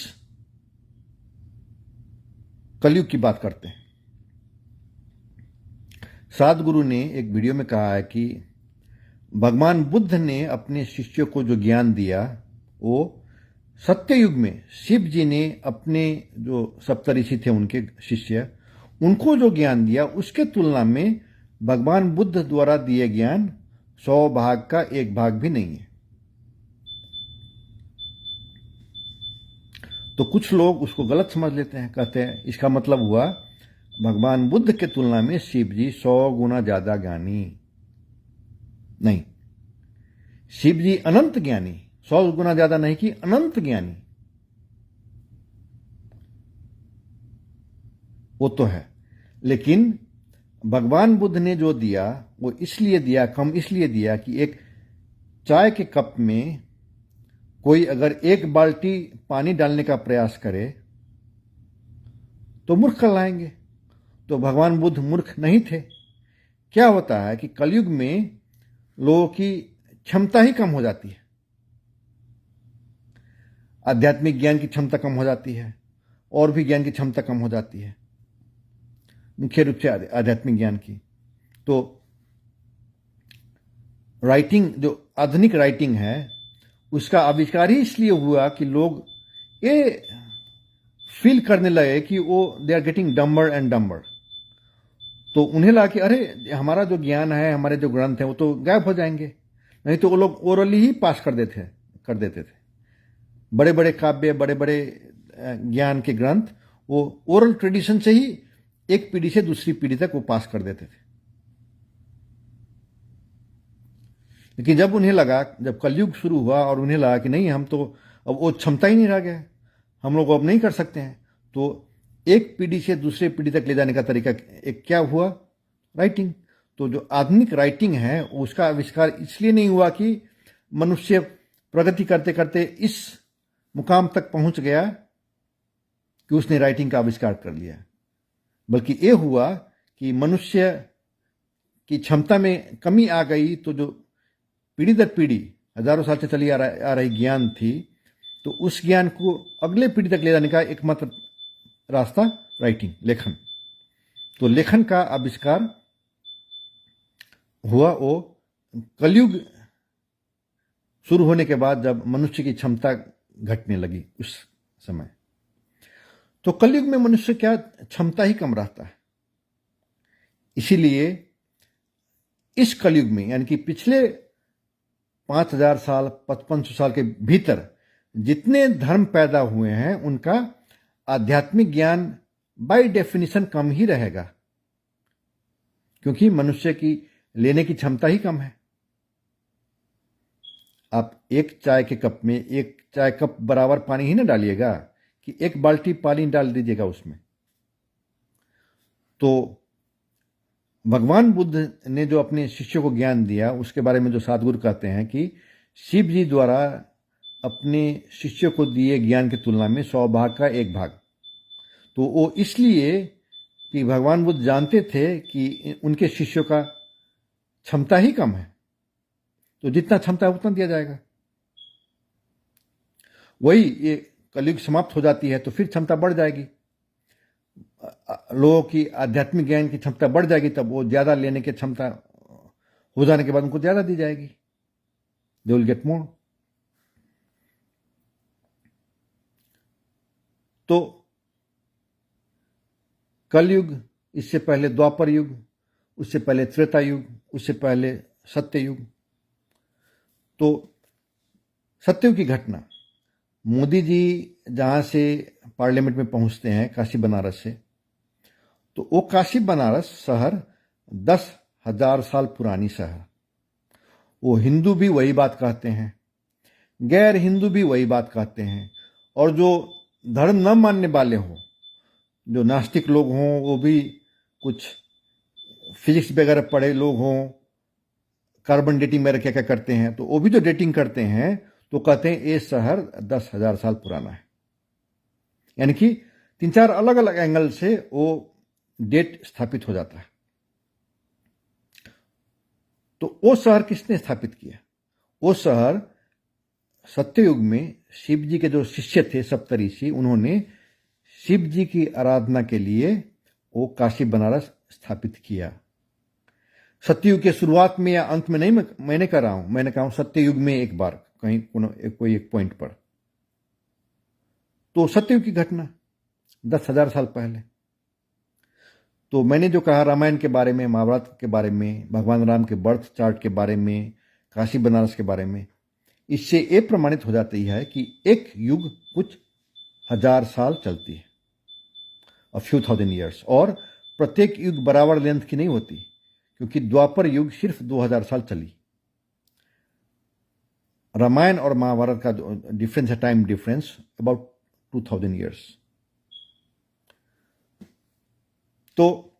कलयुग की बात करते हैं। सद्गुरु ने एक वीडियो में कहा है कि भगवान बुद्ध ने अपने शिष्यों को जो ज्ञान दिया, वो सत्य युग में शिव जी ने अपने जो सप्तऋषि थे उनके शिष्य, उनको जो ज्ञान दिया उसके तुलना में भगवान बुद्ध द्वारा दिए ज्ञान 100 भाग का 1 भाग भी नहीं है। तो कुछ लोग उसको गलत समझ लेते हैं, कहते हैं इसका मतलब हुआ भगवान बुद्ध के तुलना में शिव जी 100 गुना ज्यादा ज्ञानी। नहीं, शिव जी अनंत ज्ञानी, 100 गुना ज्यादा नहीं कि अनंत ज्ञानी, वो तो है। लेकिन भगवान बुद्ध ने जो दिया वो इसलिए दिया, कम इसलिए दिया कि एक चाय के कप में कोई अगर 1 बाल्टी पानी डालने का प्रयास करे तो मूर्ख कहलाएंगे। तो भगवान बुद्ध मूर्ख नहीं थे। क्या होता है कि कलयुग में लोगों की क्षमता ही कम हो जाती है, आध्यात्मिक ज्ञान की क्षमता कम हो जाती है, और भी ज्ञान की क्षमता कम हो जाती है, मुख्य रूप से आध्यात्मिक ज्ञान की। तो राइटिंग, जो आधुनिक राइटिंग है, उसका आविष्कार ही इसलिए हुआ कि लोग ये फील करने लगे कि वो they are getting dumber and dumber. तो उन्हें लगा कि अरे हमारा जो ज्ञान है, हमारे जो ग्रंथ हैं वो तो गायब हो जाएंगे, नहीं तो वो लोग ओरली ही पास कर देते थे। बड़े बड़े काव्य, बड़े बड़े ज्ञान के ग्रंथ वो ओरल ट्रेडिशन से ही एक पीढ़ी से दूसरी पीढ़ी तक वो पास कर देते थे। लेकिन जब उन्हें लगा, जब कलयुग शुरू हुआ और उन्हें लगा कि नहीं, हम तो अब वो क्षमता ही नहीं रह गया, हम लोग अब नहीं कर सकते हैं, तो एक पीढ़ी से दूसरे पीढ़ी तक ले जाने का तरीका एक क्या हुआ, राइटिंग। तो जो आधुनिक राइटिंग है उसका आविष्कार इसलिए नहीं हुआ कि मनुष्य प्रगति करते करते इस मुकाम तक पहुंच गया कि उसने राइटिंग का आविष्कार कर लिया, बल्कि ये हुआ कि मनुष्य की क्षमता में कमी आ गई। तो जो पीढ़ी दर पीढ़ी हजारों साल से चली आ रही ज्ञान थी, तो उस ज्ञान को अगले पीढ़ी तक ले जाने का एकमात्र रास्ता राइटिंग, लेखन। तो लेखन का आविष्कार हुआ वो कलयुग शुरू होने के बाद, जब मनुष्य की क्षमता घटने लगी उस समय। तो कलयुग में मनुष्य क्या क्षमता ही कम रहता है। इसीलिए इस कलयुग में, यानी कि पिछले 5000 साल 5500 साल के भीतर जितने धर्म पैदा हुए हैं, उनका आध्यात्मिक ज्ञान बाय डेफिनेशन कम ही रहेगा, क्योंकि मनुष्य की लेने की क्षमता ही कम है। आप एक चाय के कप में 1 चाय कप बराबर पानी ही ना डालिएगा कि 1 बाल्टी पानी डाल दीजिएगा उसमें। तो भगवान बुद्ध ने जो अपने शिष्यों को ज्ञान दिया, उसके बारे में जो सद्गुरु कहते हैं कि शिव जी द्वारा अपने शिष्यों को दिए ज्ञान की तुलना में 100 भाग का 1 भाग। तो वो इसलिए कि भगवान बुद्ध जानते थे कि उनके शिष्यों का क्षमता ही कम है, तो जितना क्षमता है उतना दिया जाएगा। वही ये कलयुग समाप्त हो जाती है तो फिर क्षमता बढ़ जाएगी, लोगों की आध्यात्मिक ज्ञान की क्षमता बढ़ जाएगी, तब वो ज़्यादा लेने की क्षमता हो जाने के बाद उनको ज़्यादा दी जाएगी, दे विल गेट मोर। तो कलयुग, इससे पहले द्वापर युग, उससे पहले त्रेता युग, उससे पहले सत्य युग। तो सत्ययुग की घटना, मोदी जी जहाँ से पार्लियामेंट में पहुँचते हैं काशी बनारस से, तो वो काशी बनारस शहर 10,000 साल पुरानी शहर, वो हिंदू भी वही बात कहते हैं, गैर हिंदू भी वही बात कहते हैं, और जो धर्म न मानने वाले हों, जो नास्तिक लोग हों, वो भी कुछ फिजिक्स वगैरह पढ़े लोग हों, कार्बन डेटिंग वगैरह क्या क्या करते हैं, तो वो भी जो डेटिंग करते हैं तो कहते हैं ये शहर 10,000 साल पुराना है। यानी कि 3-4 अलग अलग एंगल से वो डेट स्थापित हो जाता है। तो वो शहर किसने स्थापित किया? वो शहर सत्ययुग में शिव जी के जो शिष्य थे सप्तऋषि, उन्होंने शिव जी की आराधना के लिए वो काशी बनारस स्थापित किया। सत्ययुग के शुरुआत में या अंत में नहीं मैंने कह रहा हूं, मैंने कहा सत्ययुग में एक बार कहीं कोई एक पॉइंट पर। तो सत्ययुग की घटना 10,000 साल पहले। तो मैंने जो कहा रामायण के बारे में, महाभारत के बारे में, भगवान राम के बर्थ चार्ट के बारे में, काशी बनारस के बारे में, इससे ये प्रमाणित हो जाती है कि एक युग कुछ 1000 साल चलती है, अ फ्यू थाउजेंड ईयर्स, और प्रत्येक युग बराबर लेंथ की नहीं होती, क्योंकि द्वापर युग सिर्फ 2000 साल चली। रामायण और महाभारत का डिफरेंस है, टाइम डिफरेंस अबाउट 2000 ईयर्स। तो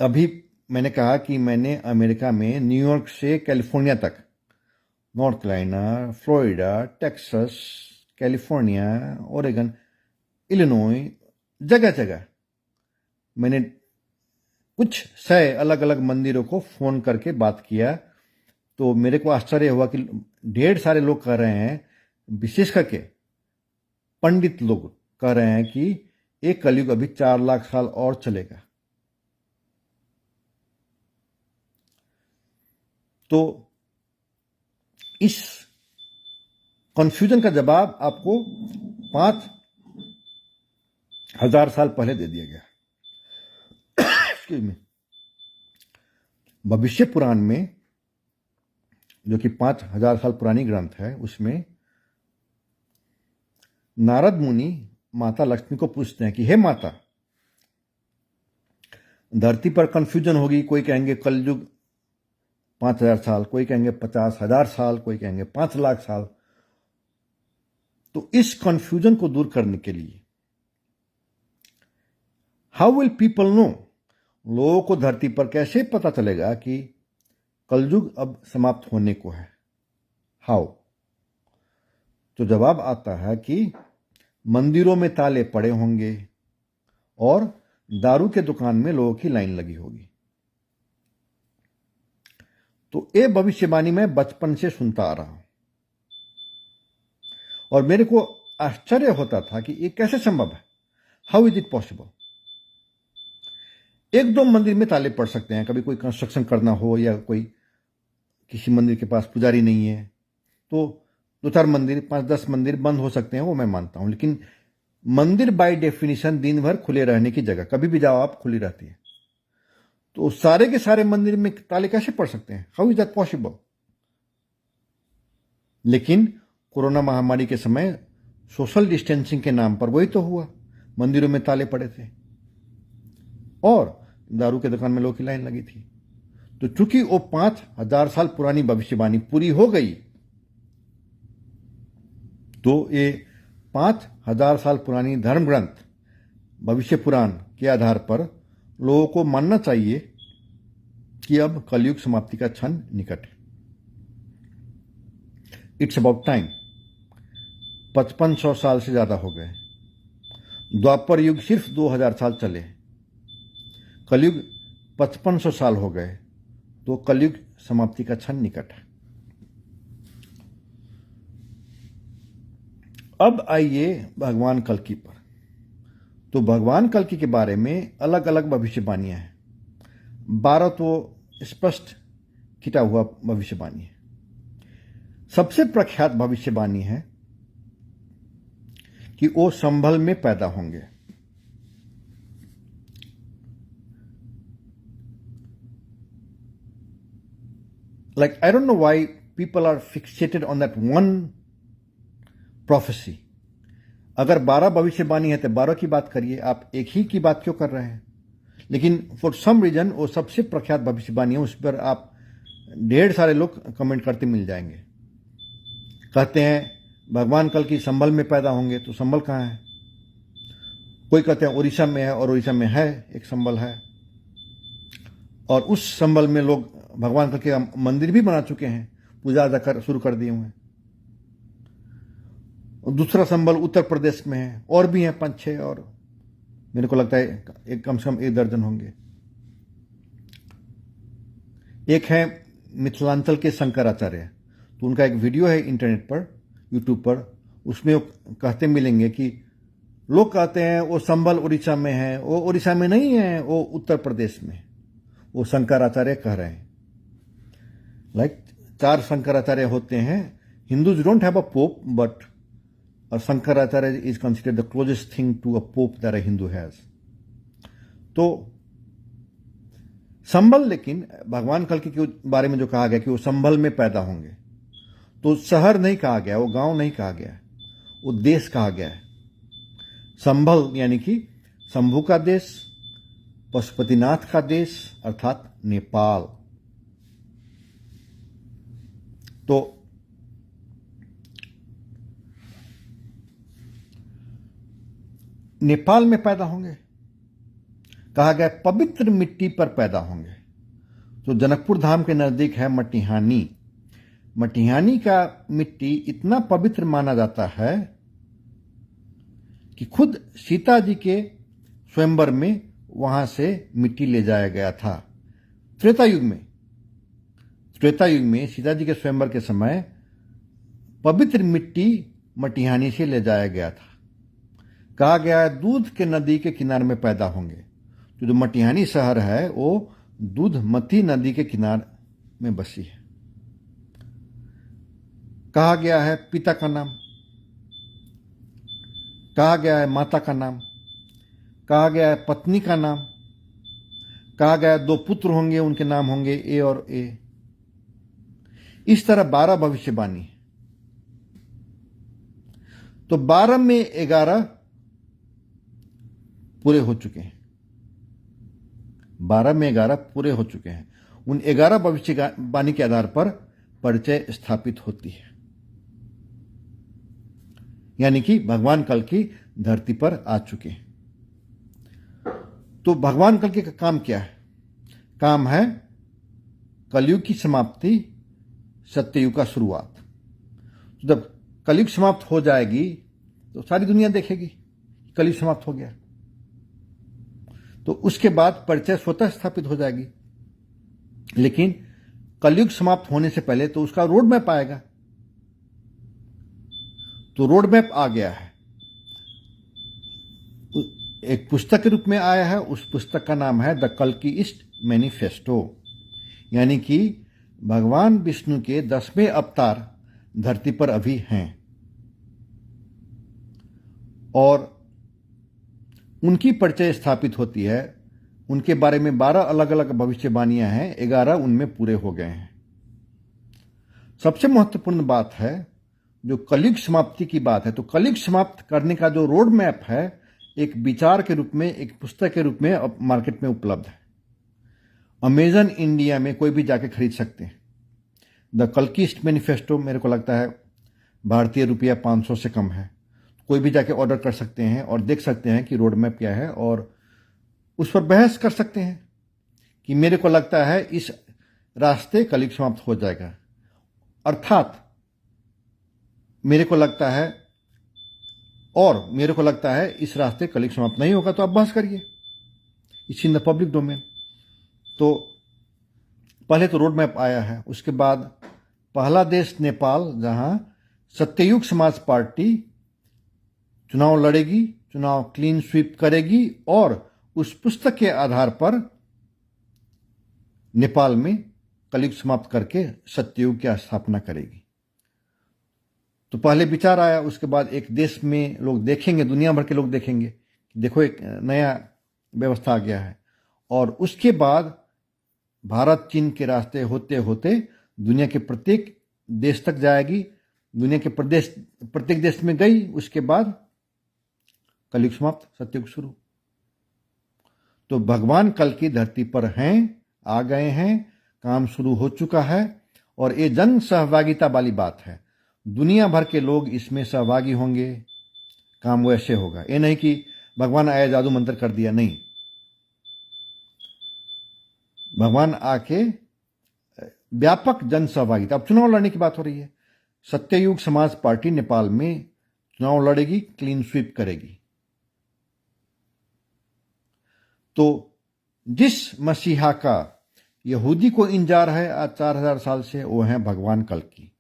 अभी मैंने कहा कि मैंने अमेरिका में न्यूयॉर्क से कैलिफोर्निया तक, north Carolina, Florida, Texas, California, Oregon, Illinois, जगह जगह मैंने कुछ 100 अलग अलग मंदिरों को फोन करके बात किया। तो मेरे को आश्चर्य हुआ कि ढेर सारे लोग कह रहे हैं, विशेष करके पंडित लोग कह रहे हैं कि एक कलयुग अभी 4 लाख साल और चलेगा। तो इस कंफ्यूजन का जवाब आपको 5,000 साल पहले दे दिया गया। Excuse me. भविष्य पुराण में, जो कि 5,000 साल पुरानी ग्रंथ है, उसमें नारद मुनि माता लक्ष्मी को पूछते हैं कि हे माता, धरती पर कंफ्यूजन होगी, कोई कहेंगे कलयुग 5,000 साल, कोई कहेंगे 50,000 साल, कोई कहेंगे 5 लाख साल। तो इस कंफ्यूजन को दूर करने के लिए हाउ विल पीपल नो, लोगों को धरती पर कैसे पता चलेगा कि कलयुग अब समाप्त होने को है? हाउ? तो जवाब आता है कि मंदिरों में ताले पड़े होंगे और दारू के दुकान में लोगों की लाइन लगी होगी। तो ये भविष्यवाणी मैं बचपन से सुनता आ रहा हूं, और मेरे को आश्चर्य होता था कि ये कैसे संभव है, हाउ इज इट पॉसिबल। एक दो मंदिर में ताले पड़ सकते हैं, कभी कोई कंस्ट्रक्शन करना हो या कोई किसी मंदिर के पास पुजारी नहीं है, तो 2-4 मंदिर, 5-10 मंदिर बंद हो सकते हैं, वो मैं मानता हूं। लेकिन मंदिर बाय डेफिनेशन दिन भर खुले रहने की जगह, कभी भी जाओ आप, खुली रहती है। तो सारे के सारे मंदिर में ताले कैसे पड़ सकते हैं? How is that possible? लेकिन कोरोना महामारी के समय सोशल डिस्टेंसिंग के नाम पर वही तो हुआ, मंदिरों में ताले पड़े थे और दारू के दुकान में लोगों की लाइन लगी थी। तो चूंकि वो 5,000 साल पुरानी भविष्यवाणी पूरी हो गई, तो ये 5,000 साल पुरानी धर्म ग्रंथ भविष्य पुराण के आधार पर लोगों को मानना चाहिए कि अब कलयुग समाप्ति का क्षण निकट है। It's about time. 5500 साल से ज्यादा हो गए। द्वापर युग सिर्फ 2000 साल चले, कलयुग 5500 साल हो गए। तो कलयुग समाप्ति का क्षण निकट है। अब आइए भगवान कल्कि पर। तो भगवान कल्कि के बारे में अलग अलग भविष्यवाणियां हैं। 12 तो स्पष्ट खिंचा हुआ भविष्यवाणी है। सबसे प्रख्यात भविष्यवाणी है कि वो संभल में पैदा होंगे। Like, I don't know why people are fixated on that one prophecy. अगर 12 भविष्यवाणी है तो 12 की बात करिए, आप एक ही की बात क्यों कर रहे हैं? लेकिन फॉर सम रीजन वो सबसे प्रख्यात भविष्यवाणी है, उस पर आप ढेर सारे लोग कमेंट करते मिल जाएंगे। कहते हैं भगवान कल्कि संभल में पैदा होंगे, तो संभल कहाँ है? कोई कहते हैं उड़ीसा में है, और उड़ीसा में है एक संभल है, और उस संभल में लोग भगवान कल्कि का मंदिर भी बना चुके हैं, पूजा अर्चा कर शुरू कर दिए हुए हैं। दूसरा संभल उत्तर प्रदेश में है, और भी हैं 5-6, और मेरे को लगता है एक कम से कम 1 दर्जन होंगे। एक है मिथिलांचल के शंकराचार्य, तो उनका एक वीडियो है इंटरनेट पर, यूट्यूब पर, उसमें वो कहते मिलेंगे कि लोग कहते हैं वो संभल उड़ीसा में है, वो उड़ीसा में नहीं है, वो उत्तर प्रदेश में। वो शंकराचार्य कह रहे हैं। लाइक 4 शंकराचार्य होते हैं। Hindus don't have a pope, but Shankaracharya is considered the closest thing to a pope that a Hindu has. तो संभल, लेकिन भगवान कल्कि के बारे में जो कहा गया कि वो संभल में पैदा होंगे, तो शहर नहीं कहा गया, वो गांव नहीं कहा गया, वो देश कहा गया है। संभल यानी कि शंभू का देश, पशुपतिनाथ का देश, अर्थात नेपाल। तो नेपाल में पैदा होंगे। कहा गया पवित्र मिट्टी पर पैदा होंगे। तो जनकपुर धाम के नजदीक है मटिहानी। मटिहानी का मिट्टी इतना पवित्र माना जाता है कि खुद सीता जी के स्वयंवर में वहां से मिट्टी ले जाया गया था। त्रेता युग में सीता जी के स्वयंवर के समय पवित्र मिट्टी मटिहानी से ले जाया गया था। कहा गया है दूध के नदी के किनारे में पैदा होंगे। तो जो मटिहानी शहर है वो दूधमती नदी के किनारे में बसी है। कहा गया है पिता का नाम, कहा गया है माता का नाम, कहा गया है पत्नी का नाम, कहा गया है 2 पुत्र होंगे, उनके नाम होंगे ए और ए। इस तरह 12 भविष्यवाणी। तो 12 में 11 पूरे हो चुके हैं। 12 में 11 पूरे हो चुके हैं। उन 11 भविष्यवाणी के आधार पर परिचय स्थापित होती है, यानी कि भगवान कल्कि धरती पर आ चुके हैं। तो भगवान कल्कि का काम क्या है? काम है कलयुग की समाप्ति, सत्ययुग का शुरुआत। तो जब कलयुग समाप्त हो जाएगी तो सारी दुनिया देखेगी कलयुग समाप्त हो गया, तो उसके बाद परिचय स्वतः स्थापित हो जाएगी। लेकिन कलयुग समाप्त होने से पहले तो उसका रोड मैप आएगा। तो रोड मैप आ गया है, एक पुस्तक के रूप में आया है। उस पुस्तक का नाम है द कल्किस्ट मैनिफेस्टो, यानी कि भगवान विष्णु के 10वें अवतार धरती पर अभी हैं और उनकी परिचय स्थापित होती है। उनके बारे में 12 अलग अलग भविष्यवाणियां हैं, 11 उनमें पूरे हो गए हैं। सबसे महत्वपूर्ण बात है जो कलयुग समाप्ति की बात है। तो कलयुग समाप्त करने का जो रोड मैप है एक विचार के रूप में, एक पुस्तक के रूप में अब मार्केट में उपलब्ध है। अमेजन इंडिया में कोई भी जाके खरीद सकते हैं। द कल्किस्ट मैनिफेस्टो मेरे को लगता है भारतीय रुपया 500 से कम है। कोई भी जाके ऑर्डर कर सकते हैं और देख सकते हैं कि रोड मैप क्या है, और उस पर बहस कर सकते हैं कि मेरे को लगता है इस रास्ते कलयुग समाप्त हो जाएगा, अर्थात मेरे को लगता है, और मेरे को लगता है इस रास्ते कलयुग समाप्त नहीं होगा। तो आप बहस करिए, it's in the public domain. तो पहले तो रोड मैप आया है, उसके बाद पहला देश नेपाल, जहां सत्ययुग समाज पार्टी चुनाव लड़ेगी, चुनाव क्लीन स्वीप करेगी और उस पुस्तक के आधार पर नेपाल में कलयुग समाप्त करके सत्ययुग की स्थापना करेगी। तो पहले विचार आया, उसके बाद एक देश में लोग देखेंगे, दुनिया भर के लोग देखेंगे, देखो एक नया व्यवस्था आ गया है। और उसके बाद भारत चीन के रास्ते होते होते दुनिया के प्रत्येक देश तक जाएगी, दुनिया के प्रत्येक देश में गई, उसके बाद कलयुग समाप्त, सत्ययुग शुरू। तो भगवान कल की धरती पर हैं, आ गए हैं, काम शुरू हो चुका है और ये जन सहभागिता वाली बात है। दुनिया भर के लोग इसमें सहभागी होंगे, काम वैसे होगा। ये नहीं कि भगवान आया जादू मंत्र कर दिया, नहीं। भगवान आके व्यापक जन सहभागिता। अब चुनाव लड़ने की बात हो रही है। सत्ययुग समाज पार्टी नेपाल में चुनाव लड़ेगी, क्लीन स्वीप करेगी। तो जिस मसीहा का यहूदी को इंतजार है आज 4000 साल से, वो है भगवान कल की।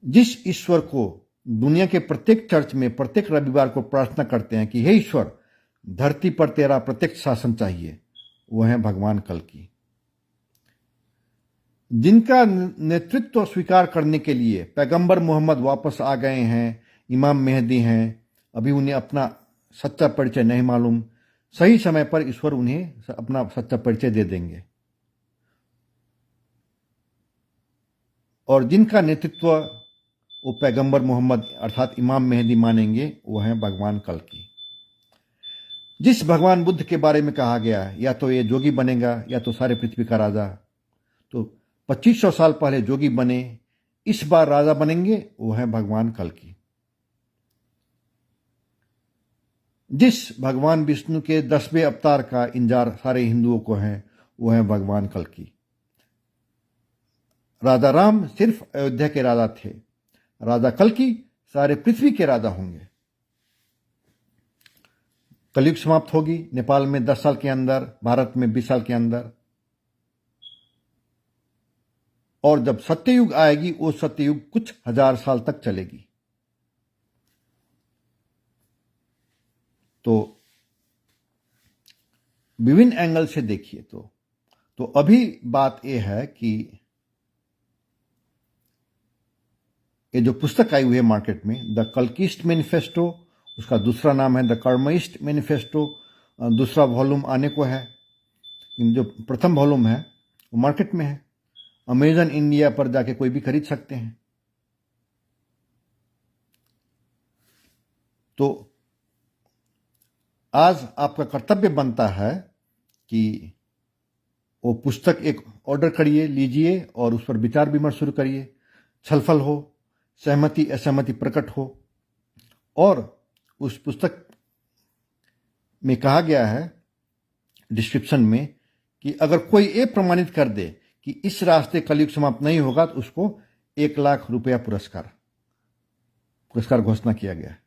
जिस ईश्वर को दुनिया के प्रत्येक चर्च में प्रत्येक रविवार को प्रार्थना करते हैं कि हे ईश्वर, धरती पर तेरा प्रत्यक्ष शासन चाहिए, वो है भगवान कल की। जिनका नेतृत्व स्वीकार करने के लिए पैगंबर मोहम्मद वापस आ गए हैं, इमाम मेहदी हैं, अभी उन्हें अपना सच्चा परिचय नहीं मालूम, सही समय पर ईश्वर उन्हें अपना सच्चा परिचय दे देंगे। और जिनका नेतृत्व वो पैगंबर मोहम्मद अर्थात इमाम मेहदी मानेंगे, वो है भगवान कल की। जिस भगवान बुद्ध के बारे में कहा गया है, या तो ये जोगी बनेगा या तो सारे पृथ्वी का राजा, तो 2500 साल पहले जोगी बने, इस बार राजा बनेंगे, वो है भगवान कल की। जिस भगवान विष्णु के 10वें अवतार का इंतजार सारे हिंदुओं को है, वो है भगवान कल की। राजा राम सिर्फ अयोध्या के राजा थे, राजा कल की सारे पृथ्वी के राजा होंगे। कलयुग समाप्त होगी नेपाल में 10 साल के अंदर, भारत में 20 साल के अंदर। और जब सत्ययुग आएगी, वो सत्ययुग कुछ हजार साल तक चलेगी। तो विभिन्न एंगल से देखिए तो अभी बात यह है कि ये जो पुस्तक आई हुई है मार्केट में, द कल्किस्ट मैनिफेस्टो, उसका दूसरा नाम है द कर्मिस्ट मैनिफेस्टो, दूसरा वॉल्यूम आने को है। जो प्रथम वॉल्यूम है वो मार्केट में है, अमेजन इंडिया पर जाके कोई भी खरीद सकते हैं। तो आज आपका कर्तव्य बनता है कि वो पुस्तक एक ऑर्डर करिए, लीजिए और उस पर विचार विमर्श शुरू करिए, छलफल हो, सहमति असहमति प्रकट हो। और उस पुस्तक में कहा गया है डिस्क्रिप्शन में कि अगर कोई ये प्रमाणित कर दे कि इस रास्ते कलयुग समाप्त नहीं होगा, तो उसको 1 लाख रुपया पुरस्कार घोषणा किया गया है।